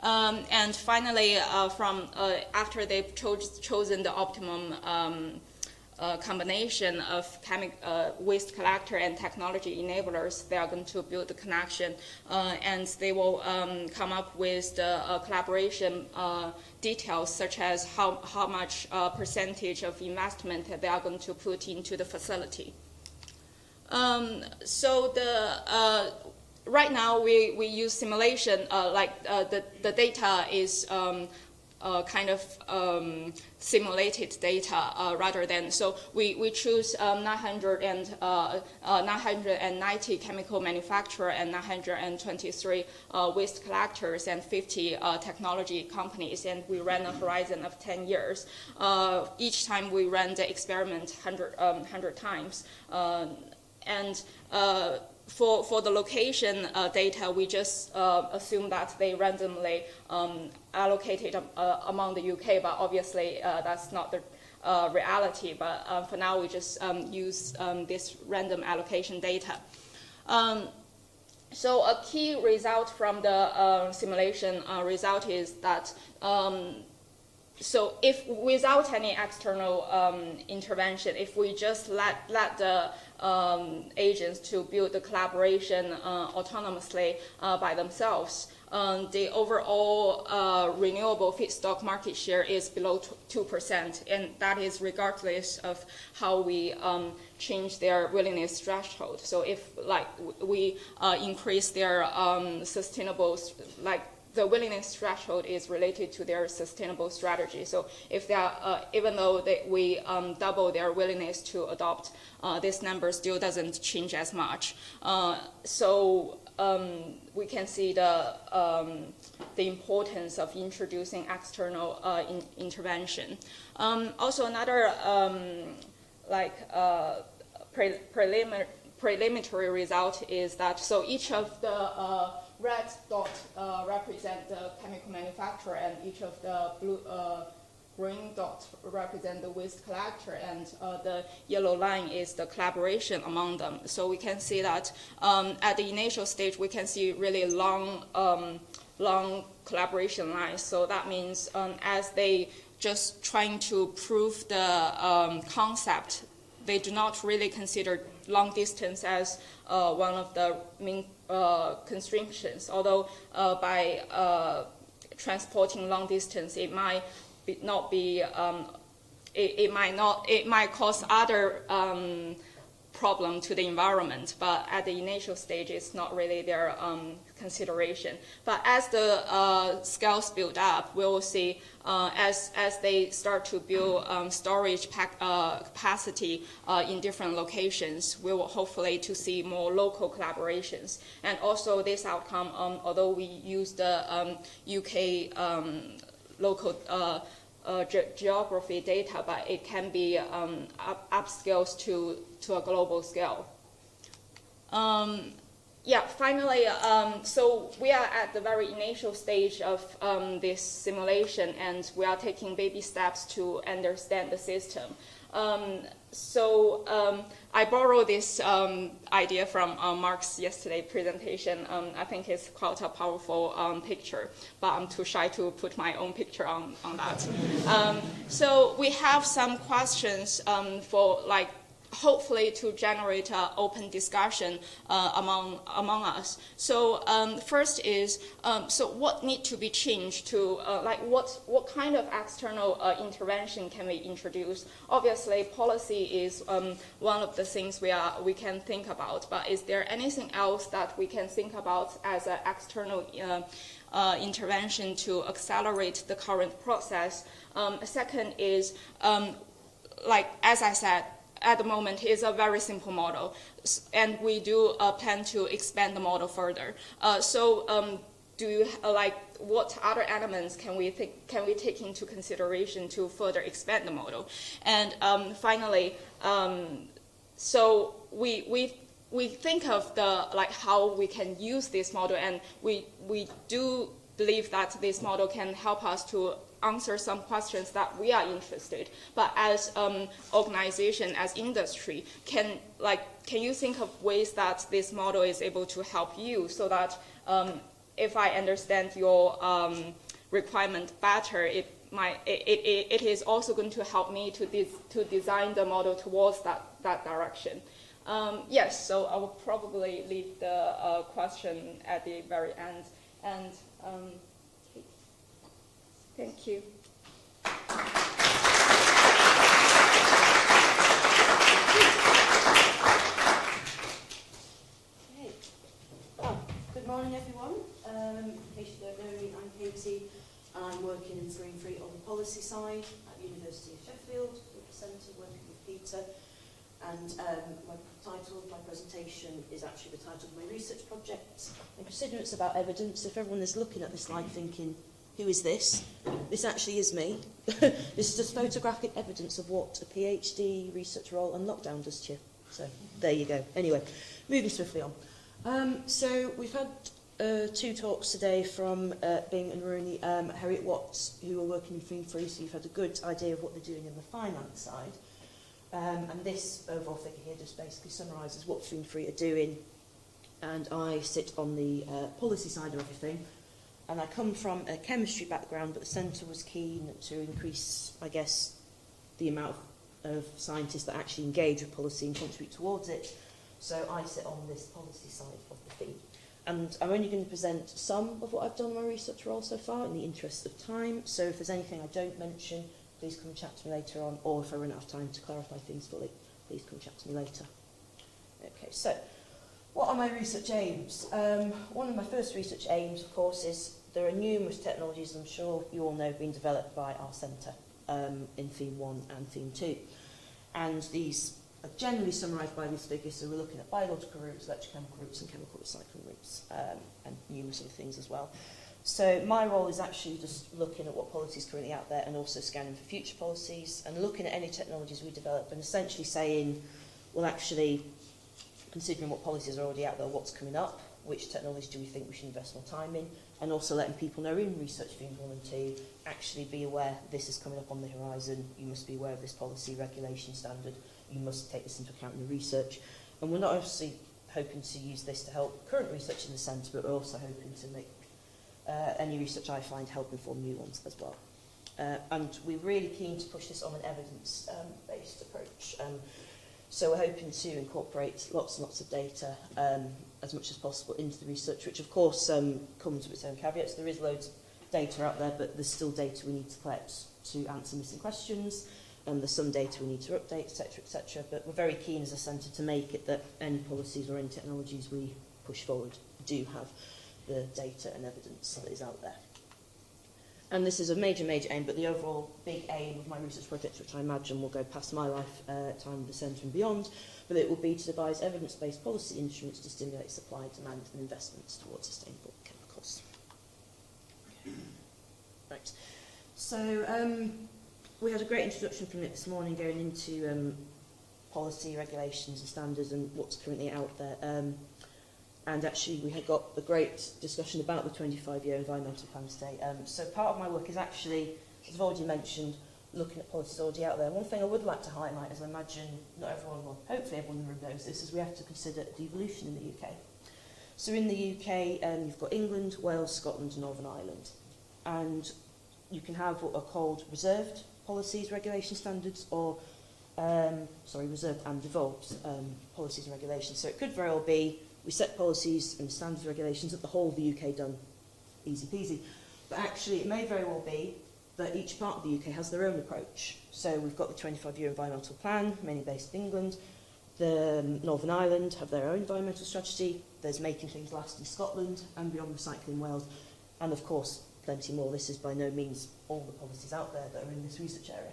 And finally, after they've chosen the optimum combination of waste collector and technology enablers, they are going to build the connection, and they will come up with the collaboration details, such as how much percentage of investment they are going to put into the facility. So right now we use simulation, the data is kind of simulated data rather than, so we choose 990 chemical manufacturer and 923 waste collectors and 50 technology companies, and we ran a horizon of 10 years. Each time we ran the experiment 100 times. For the location data, we just assume that they randomly allocated among the UK, but obviously that's not the reality, but for now we just use this random allocation data. So a key result from the simulation result is that so if without any external intervention, if we just let the agents to build the collaboration autonomously by themselves, the overall renewable feedstock market share is below 2%, and that is regardless of how we change their willingness threshold. So if we increase their sustainable, the willingness threshold is related to their sustainable strategy. So if they are, even though we double their willingness to adopt, this number still doesn't change as much. So we can see the importance of introducing external intervention. Also, another preliminary result is that so each of the red dot represent the chemical manufacturer, and each of the blue green dot represent the waste collector, and the yellow line is the collaboration among them. So we can see that at the initial stage, we can see really long collaboration lines. So that means as they just trying to prove the concept, they do not really consider long distance as one of the main constrictions. Although by transporting long distance, it might not be. It might cause other problem to the environment, but at the initial stage, it's not really their consideration. But as the scales build up, we will see as they start to build storage capacity in different locations, we will hopefully to see more local collaborations. And also this outcome, although we use the UK local geography data, but it can be upscales to a global scale. Yeah, finally, so we are at the very initial stage of this simulation, and we are taking baby steps to understand the system. I borrowed this idea from Mark's yesterday presentation. I think it's quite a powerful picture, but I'm too shy to put my own picture on that. So we have some questions for hopefully to generate an open discussion among us. So first is, so what need to be changed to, what kind of external intervention can we introduce? Obviously, policy is one of the things we can think about, but is there anything else that we can think about as an external intervention to accelerate the current process? Second is, as I said, at the moment is a very simple model, and we do plan to expand the model further. Do you what other elements can we take into consideration to further expand the model? And finally, so we think of the how we can use this model, and we do believe that this model can help us to answer some questions that we are interested. But as organization, as industry, can you think of ways that this model is able to help you, so that if I understand your requirement better, it is also going to help me to design the model towards that direction. Yes, so I will probably leave the question at the very end. And thank you. Okay. Good morning, everyone. In case you don't know me, I'm Katie. I'm working in 3 and 3 on the policy side at the University of Sheffield, with the centre, working with Peter. And my title of my presentation is actually the title of my research project. And considering it's about evidence, if everyone is looking at this slide thinking, who is this? This actually is me. This is just photographic evidence of what a PhD research role on lockdown does to you. So there you go. Anyway, moving swiftly on. So we've had two talks today from Bing and Ruini, Heriot-Watt, who are working in Theme 3, so you've had a good idea of what they're doing in the finance side. And this overall figure here just basically summarises what Theme 3 are doing. And I sit on the policy side of everything. And I come from a chemistry background, but the centre was keen to increase, I guess, the amount of scientists that actually engage with policy and contribute towards it. So I sit on this policy side of the theme. And I'm only going to present some of what I've done in my research role so far in the interest of time. So if there's anything I don't mention, please come and chat to me later on, or if I run out of time to clarify things fully, please come chat to me later. Okay, so what are my research aims? One of my first research aims, of course, is there are numerous technologies, I'm sure you all know, being developed by our centre in Theme 1 and Theme 2. And these are generally summarised by these figures, so we're looking at biological routes, electrochemical routes and chemical recycling routes, and numerous other things as well. So my role is actually just looking at what policies are currently out there and also scanning for future policies and looking at any technologies we develop and essentially saying, well, actually, considering what policies are already out there, what's coming up, which technology do we think we should invest more time in, and also letting people know in research themes 1 and 2, actually be aware this is coming up on the horizon, you must be aware of this policy, regulation, standard, you must take this into account in the research. And we're not obviously hoping to use this to help current research in the centre, but we're also hoping to make any research I find help inform new ones as well. And we're really keen to push this on an evidence-based approach. So we're hoping to incorporate lots and lots of data as much as possible into the research, which of course comes with its own caveats. There is loads of data out there, but there's still data we need to collect to answer missing questions, and there's some data we need to update, etc., etc. But we're very keen as a centre to make it that any policies or any technologies we push forward do have the data and evidence that is out there. And this is a major, major aim, but the overall big aim of my research project, which I imagine will go past my lifetime with the centre and beyond, but it will be to devise evidence-based policy instruments to stimulate supply, demand and investments towards sustainable chemicals. Right. So we had a great introduction from Nick this morning going into policy, regulations and standards and what's currently out there. And actually we had got a great discussion about the 25-year environmental plan today. So part of my work is actually, as I've already mentioned, looking at policies already out there. One thing I would like to highlight, as I imagine not everyone, well, hopefully everyone in the room knows this, is we have to consider devolution in the UK. So in the UK, you've got England, Wales, Scotland and Northern Ireland. And you can have what are called reserved policies, regulations, standards, or, reserved and devolved policies and regulations. So it could very well be we set policies and standards and regulations that the whole of the UK done easy peasy. But actually it may very well be that each part of the UK has their own approach. So we've got the 25-year environmental plan, mainly based in England. The Northern Ireland have their own environmental strategy. There's making things last in Scotland and beyond recycling in Wales. And of course, plenty more. This is by no means all the policies out there that are in this research area.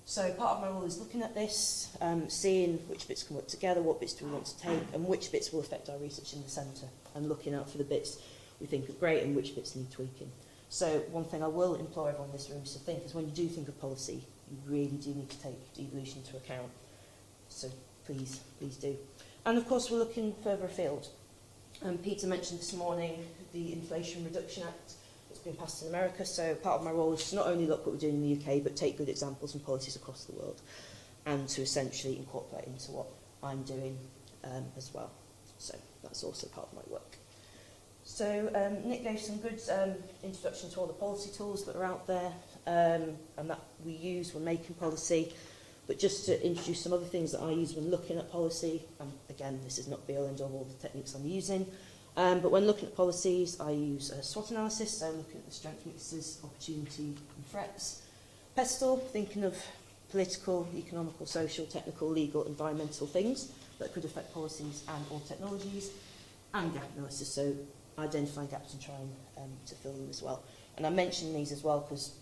So part of my role is looking at this, seeing which bits can work together, what bits do we want to take, and which bits will affect our research in the centre, and looking out for the bits we think are great and which bits need tweaking. So one thing I will implore everyone in this room to think is when you do think of policy, you really do need to take devolution into account. So please, please do. And of course we're looking further afield. Peter mentioned this morning the Inflation Reduction Act that's been passed in America, so part of my role is to not only look what we're doing in the UK, but take good examples and policies across the world, and to essentially incorporate into what I'm doing as well. So that's also part of my work. So Nick gave some good introduction to all the policy tools that are out there and that we use when making policy. But just to introduce some other things that I use when looking at policy, and again, this is not be all and all the techniques I'm using, but when looking at policies, I use a SWOT analysis, so looking at the strengths, weaknesses, opportunity and threats. PESTLE, thinking of political, economical, social, technical, legal, environmental things that could affect policies and or technologies. And gap analysis, so identifying gaps and trying to fill them as well. And I mention these as well because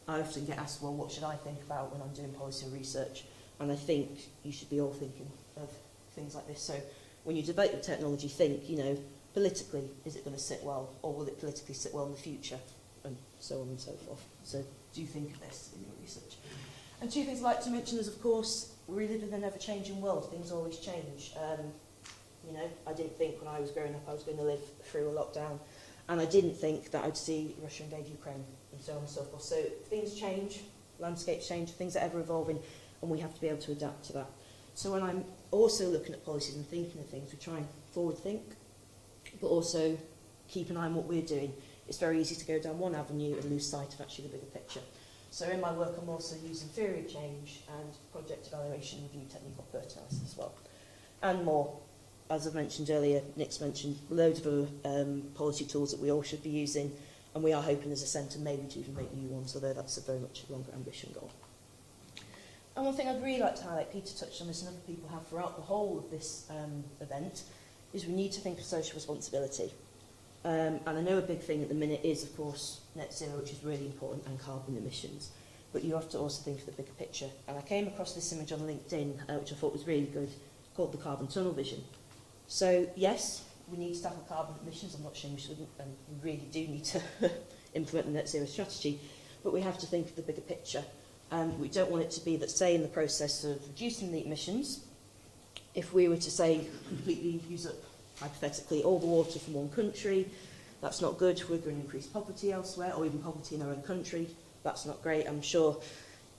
I often get asked, well, what should I think about when I'm doing policy or research? And I think you should be all thinking of things like this. So when you debate the technology, think, you know, politically, is it going to sit well, or will it politically sit well in the future? And so on and so forth. So do think of this in your research. And two things I'd like to mention is, of course, we live in an ever-changing world. Things always change. You know, I didn't think when I was growing up I was going to live through a lockdown, and I didn't think that I'd see Russia invade Ukraine, and so on and so forth. So things change, landscapes change, things are ever evolving, and we have to be able to adapt to that. So when I'm also looking at policies and thinking of things, we try and forward think, but also keep an eye on what we're doing. It's very easy to go down one avenue and lose sight of actually the bigger picture. So in my work, I'm also using theory of change and project evaluation review technique of fertiliser as well, and more. As I've mentioned earlier, Nick's mentioned loads of policy tools that we all should be using, and we are hoping as a centre maybe to even make new ones, although that's a very much longer ambition goal. And one thing I'd really like to highlight, Peter touched on this and other people have throughout the whole of this event, is we need to think of social responsibility. And I know a big thing at the minute is, of course, net zero, which is really important, and carbon emissions. But you have to also think of the bigger picture. And I came across this image on LinkedIn, which I thought was really good, called the carbon tunnel vision. So, yes, we need to tackle carbon emissions. I'm not saying we shouldn't, and we really do need to implement the net zero strategy. But we have to think of the bigger picture. We don't want it to be that, say, in the process of reducing the emissions, if we were to, say, completely use up, hypothetically, all the water from one country, that's not good. We're going to increase poverty elsewhere, or even poverty in our own country. That's not great. I'm sure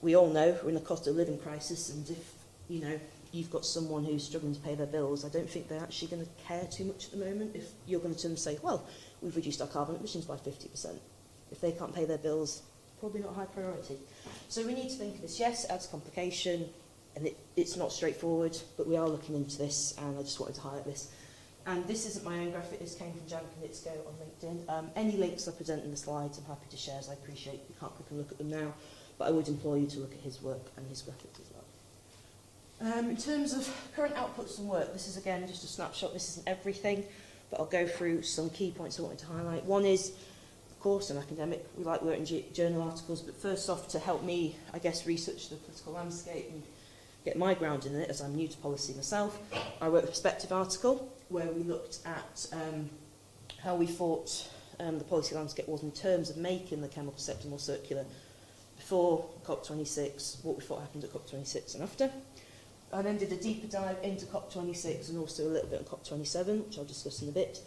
we all know we're in a cost of living crisis, and if, you know, you've got someone who's struggling to pay their bills, I don't think they're actually going to care too much at the moment if you're going to turn and say, well, we've reduced our carbon emissions by 50%. If they can't pay their bills, probably not a high priority. So we need to think of this. Yes, it adds complication, and it's not straightforward, but we are looking into this, and I just wanted to highlight this. And this isn't my own graphic, this came from Jan Knitsko on LinkedIn. Any links I present in the slides, I'm happy to share, as I appreciate you can't click and look at them now, but I would implore you to look at his work and his graphics as well. In terms of current outputs and work, this is again just a snapshot, this isn't everything, but I'll go through some key points I wanted to highlight. One is, of course, an academic, we like working journal articles, but first off, to help me, I guess, research the political landscape and get my ground in it, as I'm new to policy myself, I wrote a perspective article where we looked at how we thought the policy landscape was in terms of making the chemical sector more circular before COP26, what we thought happened at COP26 and after. I then did a deeper dive into COP26 and also a little bit on COP27, which I'll discuss in a bit.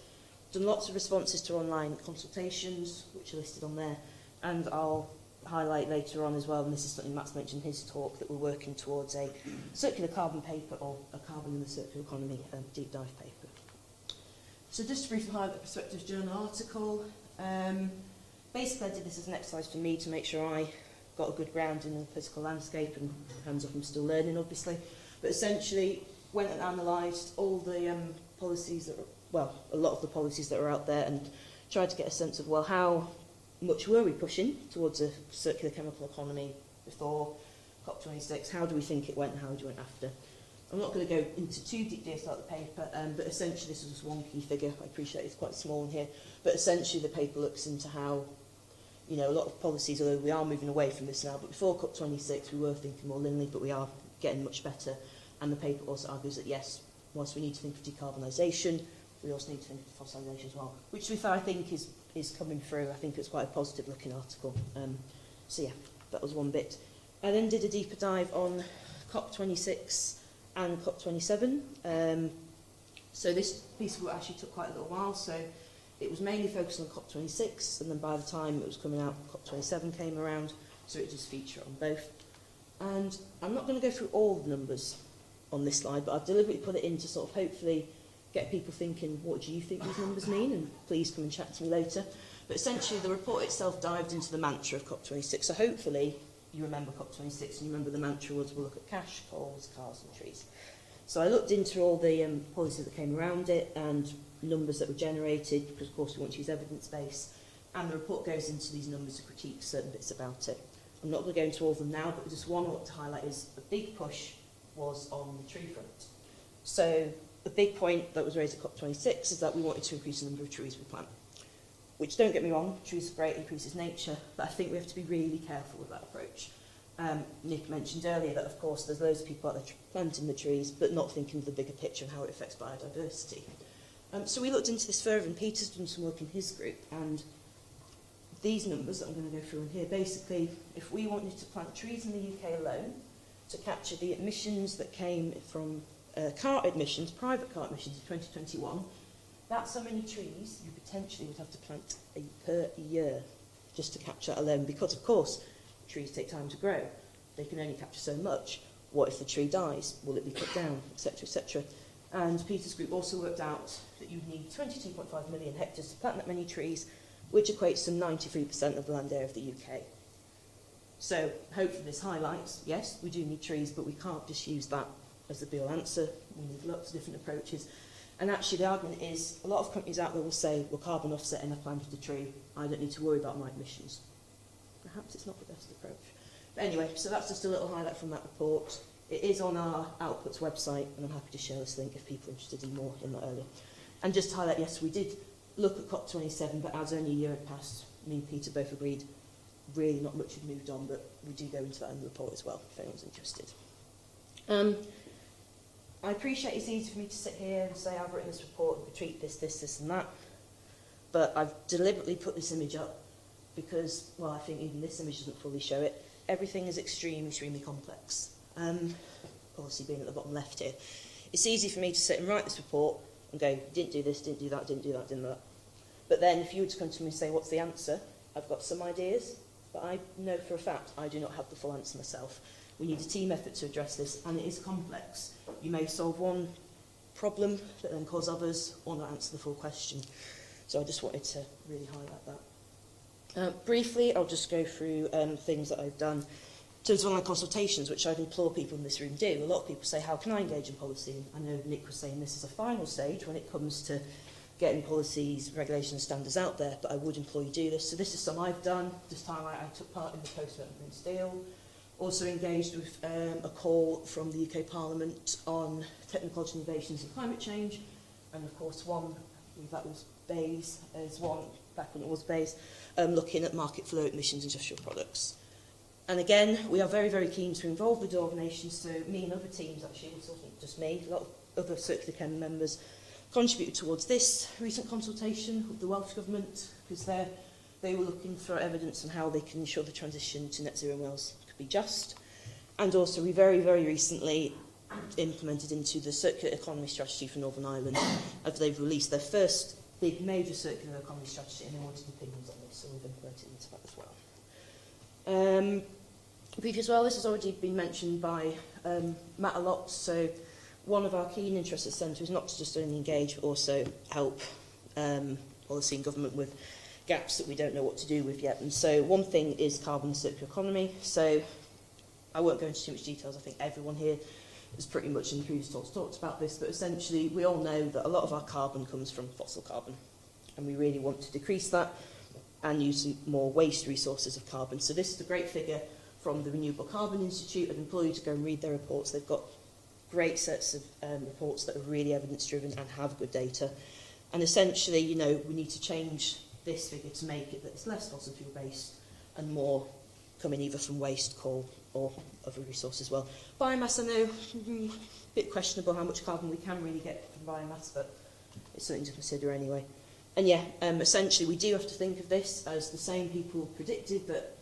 Done lots of responses to online consultations, which are listed on there, and I'll highlight later on as well, and this is something Matt's mentioned in his talk, that we're working towards a circular carbon paper, or a carbon in the circular economy deep dive paper. So just to briefly highlight the Perspectives Journal article, basically I did this as an exercise for me to make sure I got a good ground in the political landscape, and hands up, I'm still learning obviously, but essentially went and analysed all the policies that were, well, a lot of the policies that are out there, and tried to get a sense of, well, how much were we pushing towards a circular chemical economy before COP26? How do we think it went, and how do we went after? I'm not going to go into too deep detail about the paper, but essentially this is just one key figure. I appreciate it's quite small in here, but essentially the paper looks into how, you know, a lot of policies, although we are moving away from this now, but before COP26 we were thinking more linearly, but we are getting much better. And the paper also argues that yes, whilst we need to think of decarbonisation, we also need to think of fossilisation as well, which to be fair I think is coming through. I think it's quite a positive looking article. So yeah, that was one bit. I then did a deeper dive on COP26 and COP27. So this piece of work actually took quite a little while, so it was mainly focused on COP26, and then by the time it was coming out, COP27 came around, so it just featured on both. And I'm not going to go through all the numbers on this slide, but I've deliberately put it in to sort of hopefully get people thinking, what do you think these numbers mean? And please come and chat to me later. But essentially, the report itself dived into the mantra of COP26. So hopefully, you remember COP26 and you remember the mantra was we'll look at cash, coals, cars and trees. So I looked into all the policies that came around it and numbers that were generated, because of course we want to use evidence base. And the report goes into these numbers to critique certain bits about it. I'm not going to go into all of them now, but just one I want to highlight is the big push was on the tree front. So the big point that was raised at COP26 is that we wanted to increase the number of trees we plant. Which, don't get me wrong, trees are great, increases nature, but I think we have to be really careful with that approach. Nick mentioned earlier that, of course, there's loads of people out there planting the trees, but not thinking of the bigger picture and how it affects biodiversity. So we looked into this further, and Peter's done some work in his group, and these numbers that I'm going to go through in here, basically, if we wanted to plant trees in the UK alone, to capture the emissions that came from car emissions, private car emissions in 2021, that's how many trees you potentially would have to plant per year just to capture that alone. Because, of course, trees take time to grow. They can only capture so much. What if the tree dies? Will it be cut down? Etc., etc. And Peter's group also worked out that you need 22.5 million hectares to plant that many trees, which equates to 93% of the land area of the UK. So hopefully this highlights, yes, we do need trees, but we can't just use that as the be-all answer. We need lots of different approaches. And actually the argument is, a lot of companies out there will say, well, carbon offsetting, I planted a tree, I don't need to worry about my emissions. Perhaps it's not the best approach. But anyway, so that's just a little highlight from that report. It is on our Outputs website, and I'm happy to share this link if people are interested in more in that earlier. And just to highlight, yes, we did look at COP27, but as only a year had passed, me and Peter both agreed really not much had moved on, but we do go into that in the report as well, if anyone's interested. I appreciate it's easy for me to sit here and say I've written this report, we treat this and that, but I've deliberately put this image up because, well, I think even this image doesn't fully show it. Everything is extremely complex. Policy being at the bottom left here. It's easy for me to sit and write this report and go, didn't do this, didn't do that, didn't do that, didn't do that. But then if you were to come to me and say, what's the answer? I've got some ideas, but I know for a fact I do not have the full answer myself. We need a team effort to address this, and it is complex. You may solve one problem that then cause others, or not answer the full question. So I just wanted to really highlight that. Briefly, I'll just go through things that I've done. In terms of online consultations, which I'd implore people in this room do, a lot of people say, how can I engage in policy? And I know Nick was saying this is a final stage when it comes to getting policies, regulations, standards out there, but I would implore you to do this. So this is some I've done. This time I took part in the Post-Mortem Green Steel. Also engaged with a call from the UK Parliament on technological innovations and climate change. And of course one, that was Bayes, as one, back when it was Bayes, looking at market flow emissions industrial products. And again, we are very keen to involve the organisations, so me and other teams actually, it wasn't just me, a lot of other CircularChem members contributed towards this recent consultation with the Welsh Government, because they were looking for evidence on how they can ensure the transition to net zero in Wales could be just. And also we very recently implemented into the circular economy strategy for Northern Ireland, as they've released their first big major circular economy strategy, and they wanted opinions on this, so we've implemented into that as well. Briefly as well, this has already been mentioned by Matt a lot, so one of our keen interests at Centre is not to just only engage but also help policy and government with gaps that we don't know what to do with yet. And so one thing is carbon and circular economy. So I won't go into too much details. I think everyone here has pretty much in the previous talks talked about this, but essentially we all know that a lot of our carbon comes from fossil carbon, and we really want to decrease that and use more waste resources of carbon. So this is a great figure from the Renewable Carbon Institute. I'd implore you to go and read their reports. They've got great sets of reports that are really evidence-driven and have good data. And essentially, you know, we need to change this figure to make it that it's less fossil fuel-based and more coming either from waste, coal, or other resources as well. Biomass, I know, a bit questionable how much carbon we can really get from biomass, but it's something to consider anyway. And yeah, essentially we do have to think of this as the same people predicted that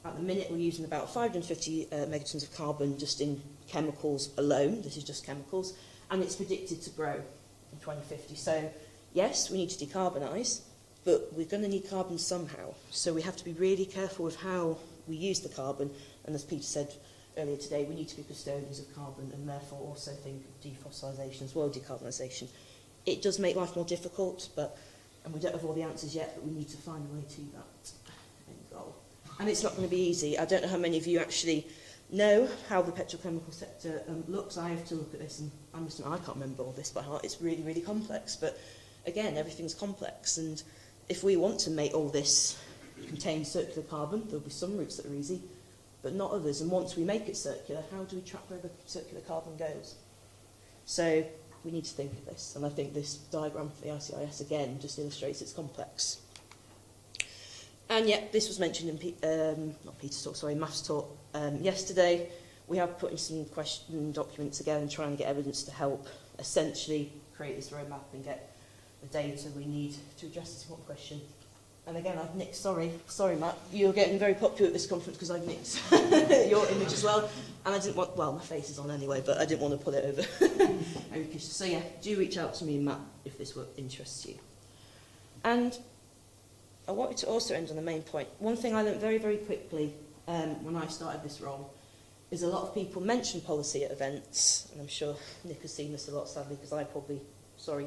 at the minute we're using about 550 megatons of carbon just in chemicals alone. This is just chemicals, and it's predicted to grow in 2050. So yes, we need to decarbonise, but we're going to need carbon somehow. So we have to be really careful with how we use the carbon, and as Peter said earlier today, we need to be custodians of carbon and therefore also think of defossilisation as well, decarbonisation. It does make life more difficult, and we don't have all the answers yet, but we need to find a way to that end goal. And it's not going to be easy. I don't know how many of you actually know how the petrochemical sector looks. I have to look at this, and I can't remember all this by heart. It's really complex. But again, everything's complex, and if we want to make all this contain circular carbon, there'll be some routes that are easy, but not others. And once we make it circular, how do we track where the circular carbon goes? So we need to think of this, and I think this diagram for the ICIS again just illustrates it's complex. And yet, this was mentioned in not Peter's talk, sorry, Maths talk yesterday. We have put in some question documents together and trying to get evidence to help essentially create this roadmap and get the data we need to address this one question. And again, I've nicked, sorry Matt, you're getting very popular at this conference because I've nicked your image as well. And I didn't want, well, my face is on anyway, but I didn't want to put it over. So yeah, do reach out to me and Matt if this work interests you. And I wanted to also end on the main point. One thing I learned very, very quickly when I started this role is a lot of people mention policy at events, and I'm sure Nick has seen this a lot, sadly, because I probably,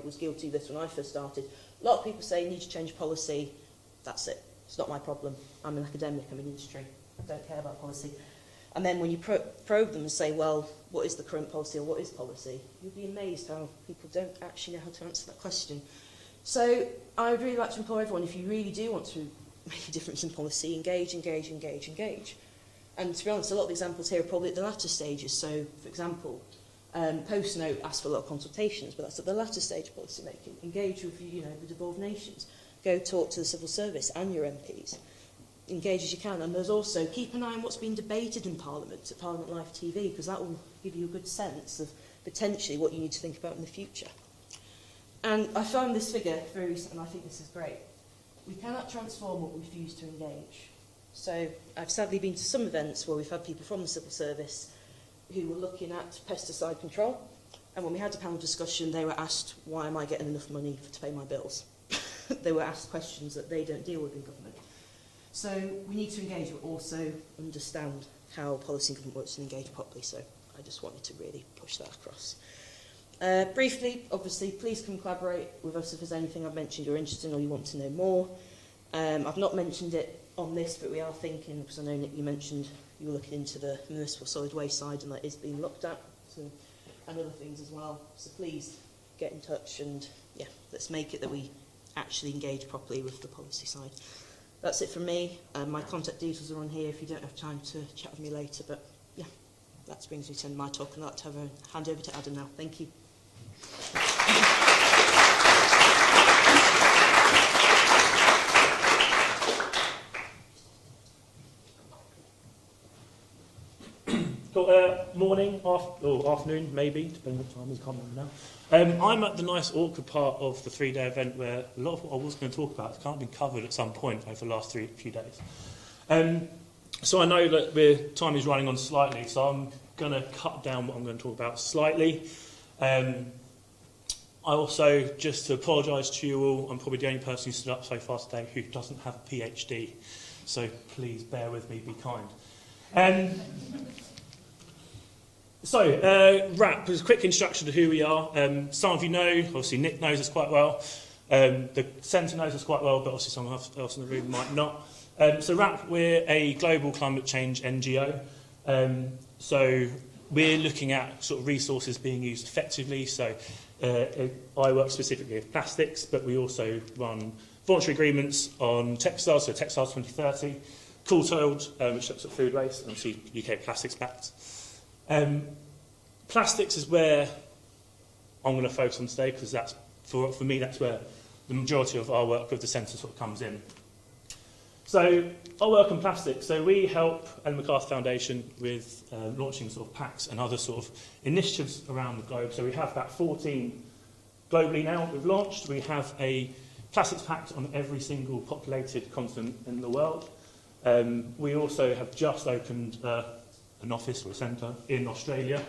was guilty of this when I first started. A lot of people say, need to change policy, that's it. It's not my problem. I'm an academic, I'm in industry. I don't care about policy. And then when you probe them and say, well, what is the current policy or what is policy? You'll be amazed how people don't actually know how to answer that question. So I would really like to implore everyone, if you really do want to make a difference in policy, engage. And to be honest, a lot of the examples here are probably at the latter stages. So, for example, Post Note asks for a lot of consultations, but that's at the latter stage of policy making. Engage with, the devolved nations. Go talk to the civil service and your MPs. Engage as you can. And there's also, keep an eye on what's being debated in Parliament, at Parliament Live TV, because that will give you a good sense of potentially what you need to think about in the future. And I found this figure very recent, and I think this is great. We cannot transform what we refuse to engage. So I've sadly been to some events where we've had people from the civil service who were looking at pesticide control, and when we had a panel discussion, they were asked, why am I getting enough money to pay my bills? They were asked questions that they don't deal with in government. So we need to engage, but also understand how policy and government works and engage properly. So I just wanted to really push that across. Briefly, obviously, please come collaborate with us if there's anything I've mentioned you're interested in or you want to know more. I've not mentioned it on this, but we are thinking, because I know, Nick, you mentioned you were looking into the municipal solid waste side, and that is being looked at, and other things as well. So please get in touch, and yeah, let's make it that we actually engage properly with the policy side. That's it from me. My contact details are on here if you don't have time to chat with me later, but yeah, that brings me to end my talk, and I'd like to have a hand over to Adam now. Thank you. Cool. Morning, or afternoon, maybe, depending on what time is coming now. I'm at the nice, awkward part of the three-day event where a lot of what I was going to talk about has kind of been covered at some point over the last few days. So I know that time is running on slightly, so I'm going to cut down what I'm going to talk about slightly. I also, just to apologise to you all, I'm probably the only person who stood up so far today who doesn't have a PhD, so please bear with me, be kind. So, RAP is a quick introduction to who we are. Some of you know, obviously Nick knows us quite well. The centre knows us quite well, but obviously someone else in the room might not. So RAP, we're a global climate change NGO. So we're looking at sort of resources being used effectively. So I work specifically with plastics, but we also run voluntary agreements on textiles, so Textiles 2030, Cool Toiled, which looks at food waste, and obviously UK Plastics Pact. Plastics is where I'm going to focus on today, because that's for me that's where the majority of our work with the centre sort of comes in. So I work on plastics. So we help Ellen MacArthur Foundation with launching sort of packs and other sort of initiatives around the globe. So we have about 14 globally now we've launched. We have a plastics pact on every single populated continent in the world. We also have just opened an office or a centre in Australia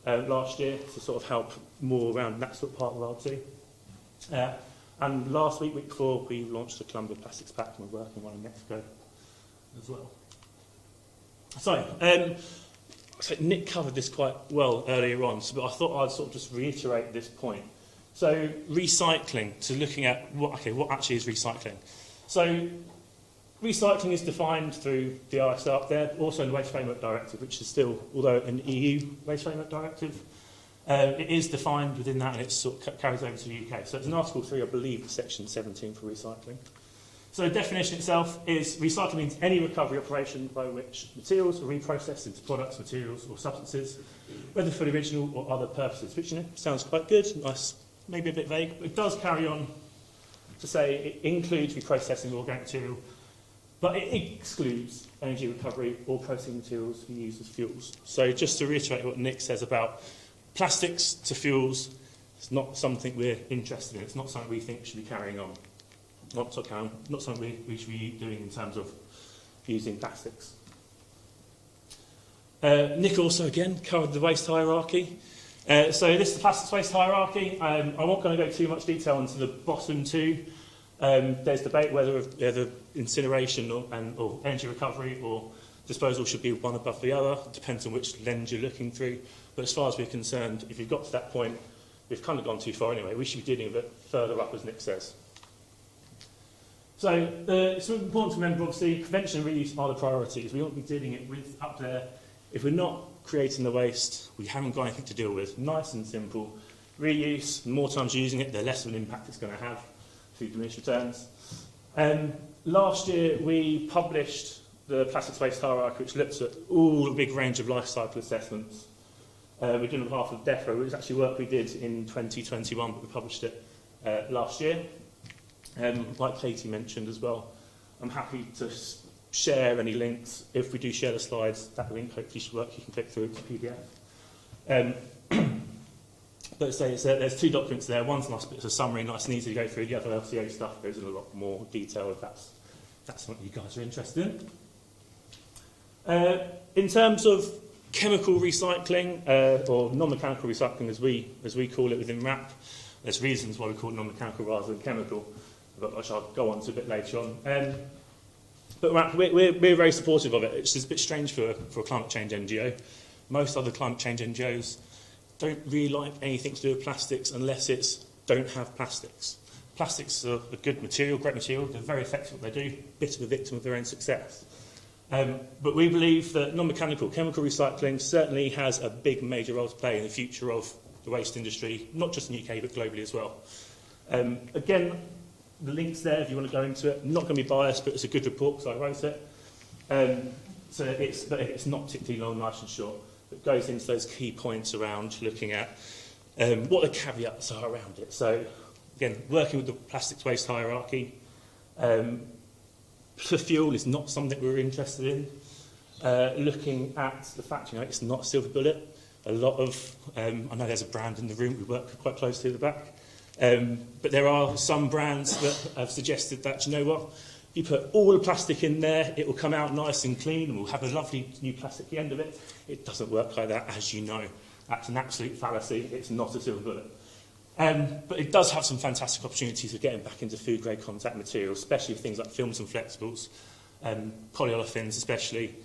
last year to sort of help more around that sort of part of the world too. And last week before, we launched the Columbia Plastics Pact, and we're working on one in Mexico as well. So Nick covered this quite well earlier on, but I thought I'd sort of just reiterate this point. So recycling, to looking at what actually is recycling. So recycling is defined through the RSR up there, also in the Waste Framework Directive, which is still, although an EU Waste Framework Directive, it is defined within that, and it sort of carries over to the UK. So it's in Article 3, I believe, Section 17 for recycling. So the definition itself is recycling means any recovery operation by which materials are reprocessed into products, materials or substances, whether for the original or other purposes, which sounds quite good, nice, maybe a bit vague, but it does carry on to say it includes reprocessing organic material, but it excludes energy recovery or processing materials for use as fuels. So just to reiterate what Nick says about plastics to fuels, it's not something we're interested in. It's not something we think should be carrying on. not something we should be doing in terms of using plastics. Nick also, again, covered the waste hierarchy. So this is the plastics waste hierarchy. I'm not going to go too much detail into the bottom two. There's debate whether incineration or energy recovery or disposal should be one above the other. It depends on which lens you're looking through. But as far as we're concerned, if you've got to that point, we've kind of gone too far anyway. We should be dealing with it further up, as Nick says. So it's important to remember, obviously, prevention and reuse are the priorities. We won't be dealing it with up there. If we're not creating the waste, we haven't got anything to deal with. Nice and simple. Reuse, the more times using it, the less of an impact it's going to have through diminished returns. Last year, we published the plastics waste hierarchy, which looks at all a big range of life cycle assessments. We're doing on behalf of DEFRA. It was actually work we did in 2021, but we published it last year. Like Katie mentioned as well, I'm happy to share any links. If we do share the slides, that link hopefully should work. You can click through it to PDF. But say there's two documents there. One's nice, but it's a summary, nice and easy to go through. The other LCA stuff goes in a lot more detail if that's something you guys are interested in. In terms of chemical recycling, or non-mechanical recycling as we call it within RAP, there's reasons why we call it non-mechanical rather than chemical, which I'll go on to a bit later on. But RAP, we're very supportive of it. It's just a bit strange for a climate change NGO. Most other climate change NGOs don't really like anything to do with plastics unless it's don't have plastics. Plastics are a good material, great material. They're very effective at what they do, bit of a victim of their own success. But we believe that non-mechanical chemical recycling certainly has a big major role to play in the future of the waste industry, not just in the UK but globally as well. Again, the link's there if you want to go into it. I'm not going to be biased, but it's a good report because I wrote it. So it's not particularly long, nice and short. It goes into those key points around looking at what the caveats are around it. So again, working with the plastics waste hierarchy. For fuel is not something we're interested in. Looking at the fact, it's not a silver bullet. A lot of, I know there's a brand in the room, we work quite closely at the back. But there are some brands that have suggested that, you know what, if you put all the plastic in there, it will come out nice and clean and we'll have a lovely new plastic at the end of it. It doesn't work like that, as you know. That's an absolute fallacy. It's not a silver bullet. But it does have some fantastic opportunities of getting back into food-grade contact materials, especially with things like films and flexibles, polyolefins especially,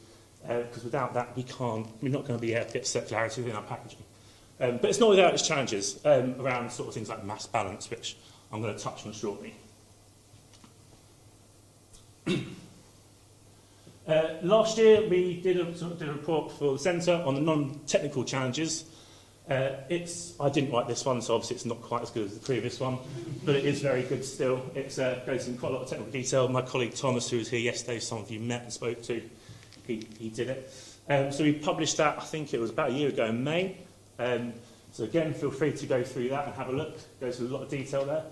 because without that we're not going to be able to get circularity within our packaging. But it's not without its challenges around sort of things like mass balance, which I'm going to touch on shortly. Last year we did a report for the Centre on the non-technical challenges. I didn't write this one, so obviously it's not quite as good as the previous one, but it is very good still. It goes into quite a lot of technical detail. My colleague Thomas, who was here yesterday, some of you met and spoke to, he did it. So we published that, I think it was about a year ago in May. So again, feel free to go through that and have a look. It goes into a lot of detail there.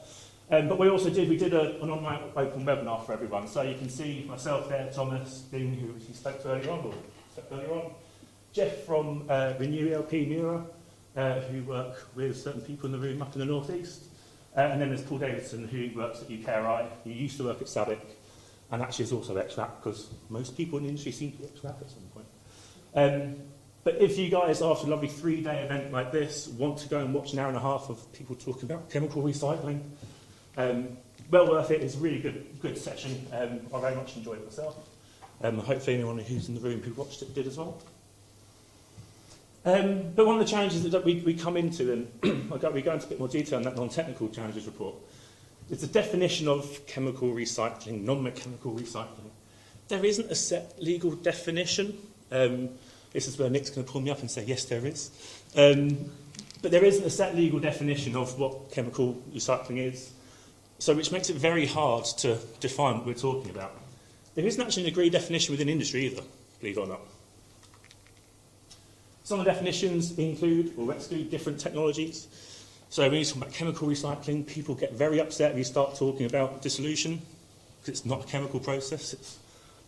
But we did an online open webinar for everyone. So you can see myself there, Thomas, Dean, who he spoke to earlier on, Jeff from Renew LP Mura, who work with certain people in the room up in the northeast. And then there's Paul Davidson, who works at UKRI, who used to work at SABIC, and actually is also ex-RAP, because most people in the industry seem to be ex-RAP at some point. But if you guys, after a lovely 3-day event like this, want to go and watch an hour and a half of people talking about chemical recycling, well worth it. It's a really good session. I very much enjoyed it myself. Hopefully anyone who's in the room who watched it did as well. But one of the challenges that we come into, and we go into a bit more detail in that non-technical challenges report, is the definition of chemical recycling, non-mechanical recycling. There isn't a set legal definition. This is where Nick's going to pull me up and say, yes, there is. But there isn't a set legal definition of what chemical recycling is, so which makes it very hard to define what we're talking about. There isn't actually an agreed definition within industry either, believe it or not. Some of the definitions include or exclude different technologies. So when you talk about chemical recycling, people get very upset when you start talking about dissolution, because it's not a chemical process,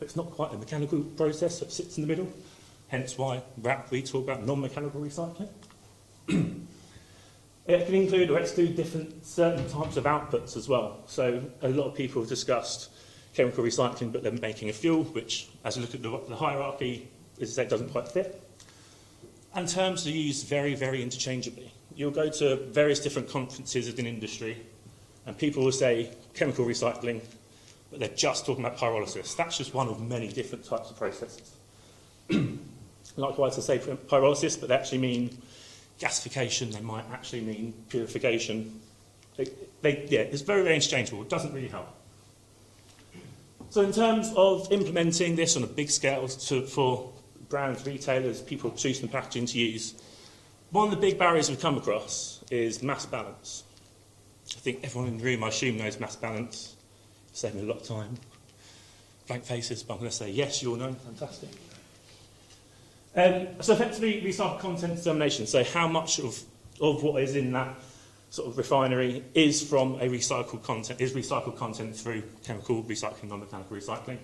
it's not quite a mechanical process, so it sits in the middle. Hence why we talk about non-mechanical recycling. It can include or exclude certain types of outputs as well. So a lot of people have discussed chemical recycling, but they're making a fuel, which, as you look at the hierarchy, as I say, doesn't quite fit. And terms are used very, very interchangeably. You'll go to various different conferences in industry, and people will say chemical recycling, but they're just talking about pyrolysis. That's just one of many different types of processes. Likewise, they say pyrolysis, but they actually mean gasification, they might actually mean purification. It's very, very interchangeable. It doesn't really help. So in terms of implementing this on a big scale for brands, retailers, people producing packaging to use, one of the big barriers we've come across is mass balance. I think everyone in the room, I assume, knows mass balance. Saving a lot of time. Blank faces, but I'm going to say yes, you all know. Fantastic. So effectively, recycled content determination. So how much of what is in that sort of refinery is from a recycled content through chemical recycling, non-mechanical recycling.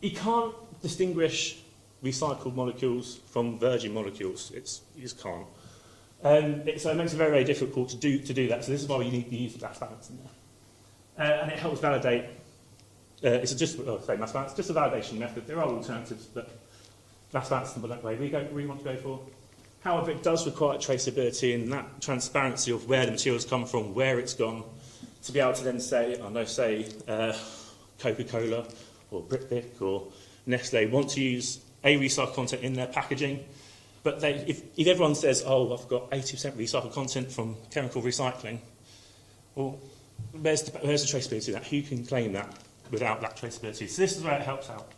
You can't distinguish recycled molecules from virgin molecules. You just can't. So it makes it very, very difficult to do that. So this is why you need to use the mass balance in there. And it helps validate. Mass balance, just a validation method. There are alternatives, but mass balance is the way we want to go for. However, it does require traceability and that transparency of where the materials come from, where it's gone, to be able to then say, Coca-Cola or Britvic or Nestle want to use a recycled content in their packaging, but if everyone says, oh, I've got 80% recycled content from chemical recycling, well, where's the traceability of that? Who can claim that without that traceability? So this is where it helps out.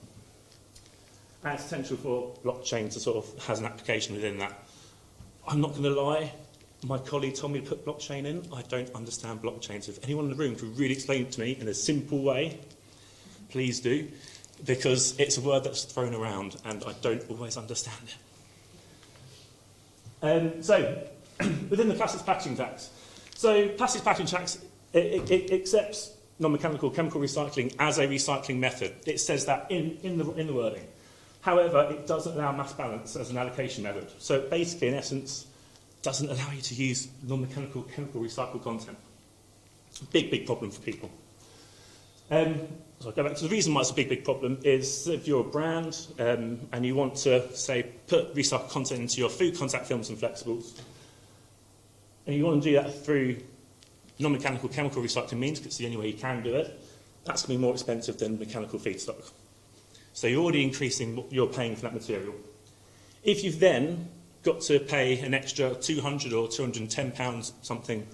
And it's essential for blockchain to sort of has an application within that. I'm not going to lie, my colleague told me to put blockchain in. I don't understand blockchain. So if anyone in the room could really explain it to me in a simple way, please do, because it's a word that's thrown around and I don't always understand it. So, within the plastics packaging tax. So, plastics packaging tax, it accepts non-mechanical chemical recycling as a recycling method. It says that in the wording. However, it doesn't allow mass balance as an allocation method. So basically, in essence, doesn't allow you to use non-mechanical chemical recycled content. Big, big problem for people. So I'll go back to the reason why it's a big, big problem is if you're a brand and you want to, say, put recycled content into your food contact films and flexibles, and you want to do that through non-mechanical chemical recycling means, because it's the only way you can do it, that's going to be more expensive than mechanical feedstock. So you're already increasing what you're paying for that material. If you've then got to pay an extra £200 or £210 something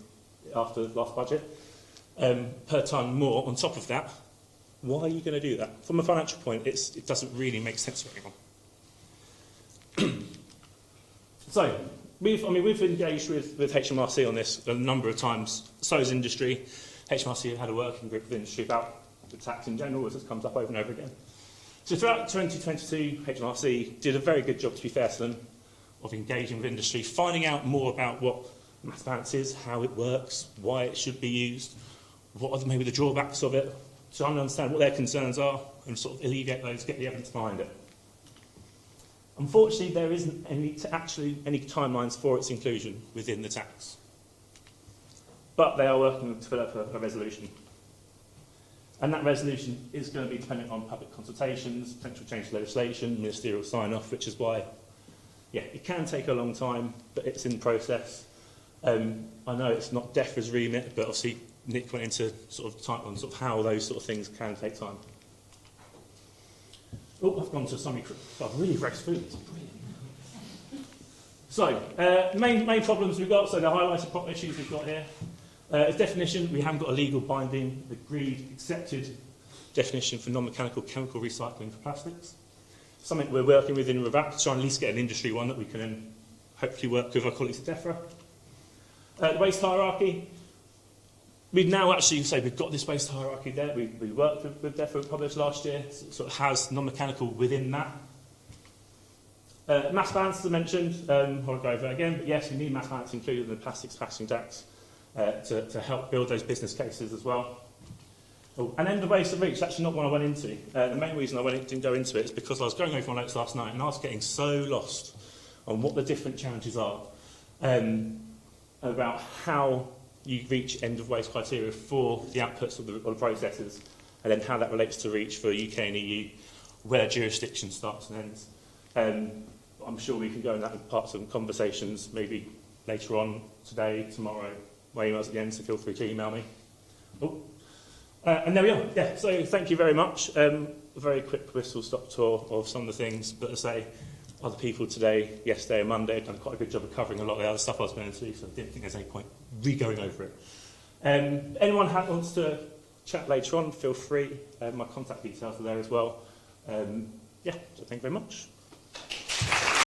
after the last budget per tonne more on top of that, why are you going to do that? From a financial point, it doesn't really make sense for anyone. So we've engaged with HMRC on this a number of times. So has industry. HMRC have had a working group with industry about the tax in general, as it comes up over and over again. So throughout 2022, HMRC did a very good job, to be fair to them, of engaging with industry, finding out more about what mass balance is, how it works, why it should be used, what are maybe the drawbacks of it, trying to understand what their concerns are and sort of alleviate those, get the evidence behind it. Unfortunately, there isn't any timelines for its inclusion within the tax. But they are working to develop a resolution. And that resolution is going to be dependent on public consultations, potential change to legislation, ministerial sign-off, which is why, it can take a long time, but it's in process. I know it's not DEFRA's remit, but obviously Nick went into sort of how those sort of things can take time. Oh, I've gone to summary. I've really raced through this. So, main problems we've got, so the highlighted issues we've got here. As definition, we haven't got a legal binding, agreed, accepted definition for non-mechanical chemical recycling for plastics. Something we're working with in REVAP to try and at least get an industry one that we can then hopefully work with our colleagues at DEFRA. The waste hierarchy. We've now actually we've got this waste hierarchy there. We worked with DEFRA, published last year, so it sort of has non-mechanical within that. Mass balance, as I mentioned, I won't go over that again, but yes, we need mass balance included in the plastics packaging tax to help build those business cases as well. Oh, and then the waste of reach, actually not one I went into. The main reason I didn't go into it is because I was going over my notes last night and I was getting so lost on what the different challenges are. about how you reach end-of-waste criteria for the outputs of the processes, and then how that relates to REACH for UK and EU, where jurisdiction starts and ends. I'm sure we can go in that in parts of conversations, maybe later on today, tomorrow. My email's at the end, so feel free to email me. Oh. And there we are. Yeah, so thank you very much. A very quick whistle-stop tour of some of the things, but as I say, other people today, yesterday and Monday, have done quite a good job of covering a lot of the other stuff I was going to do, so I didn't think there's any point re-going over it. Anyone wants to chat later on, feel free. My contact details are there as well. Yeah, so thank you very much.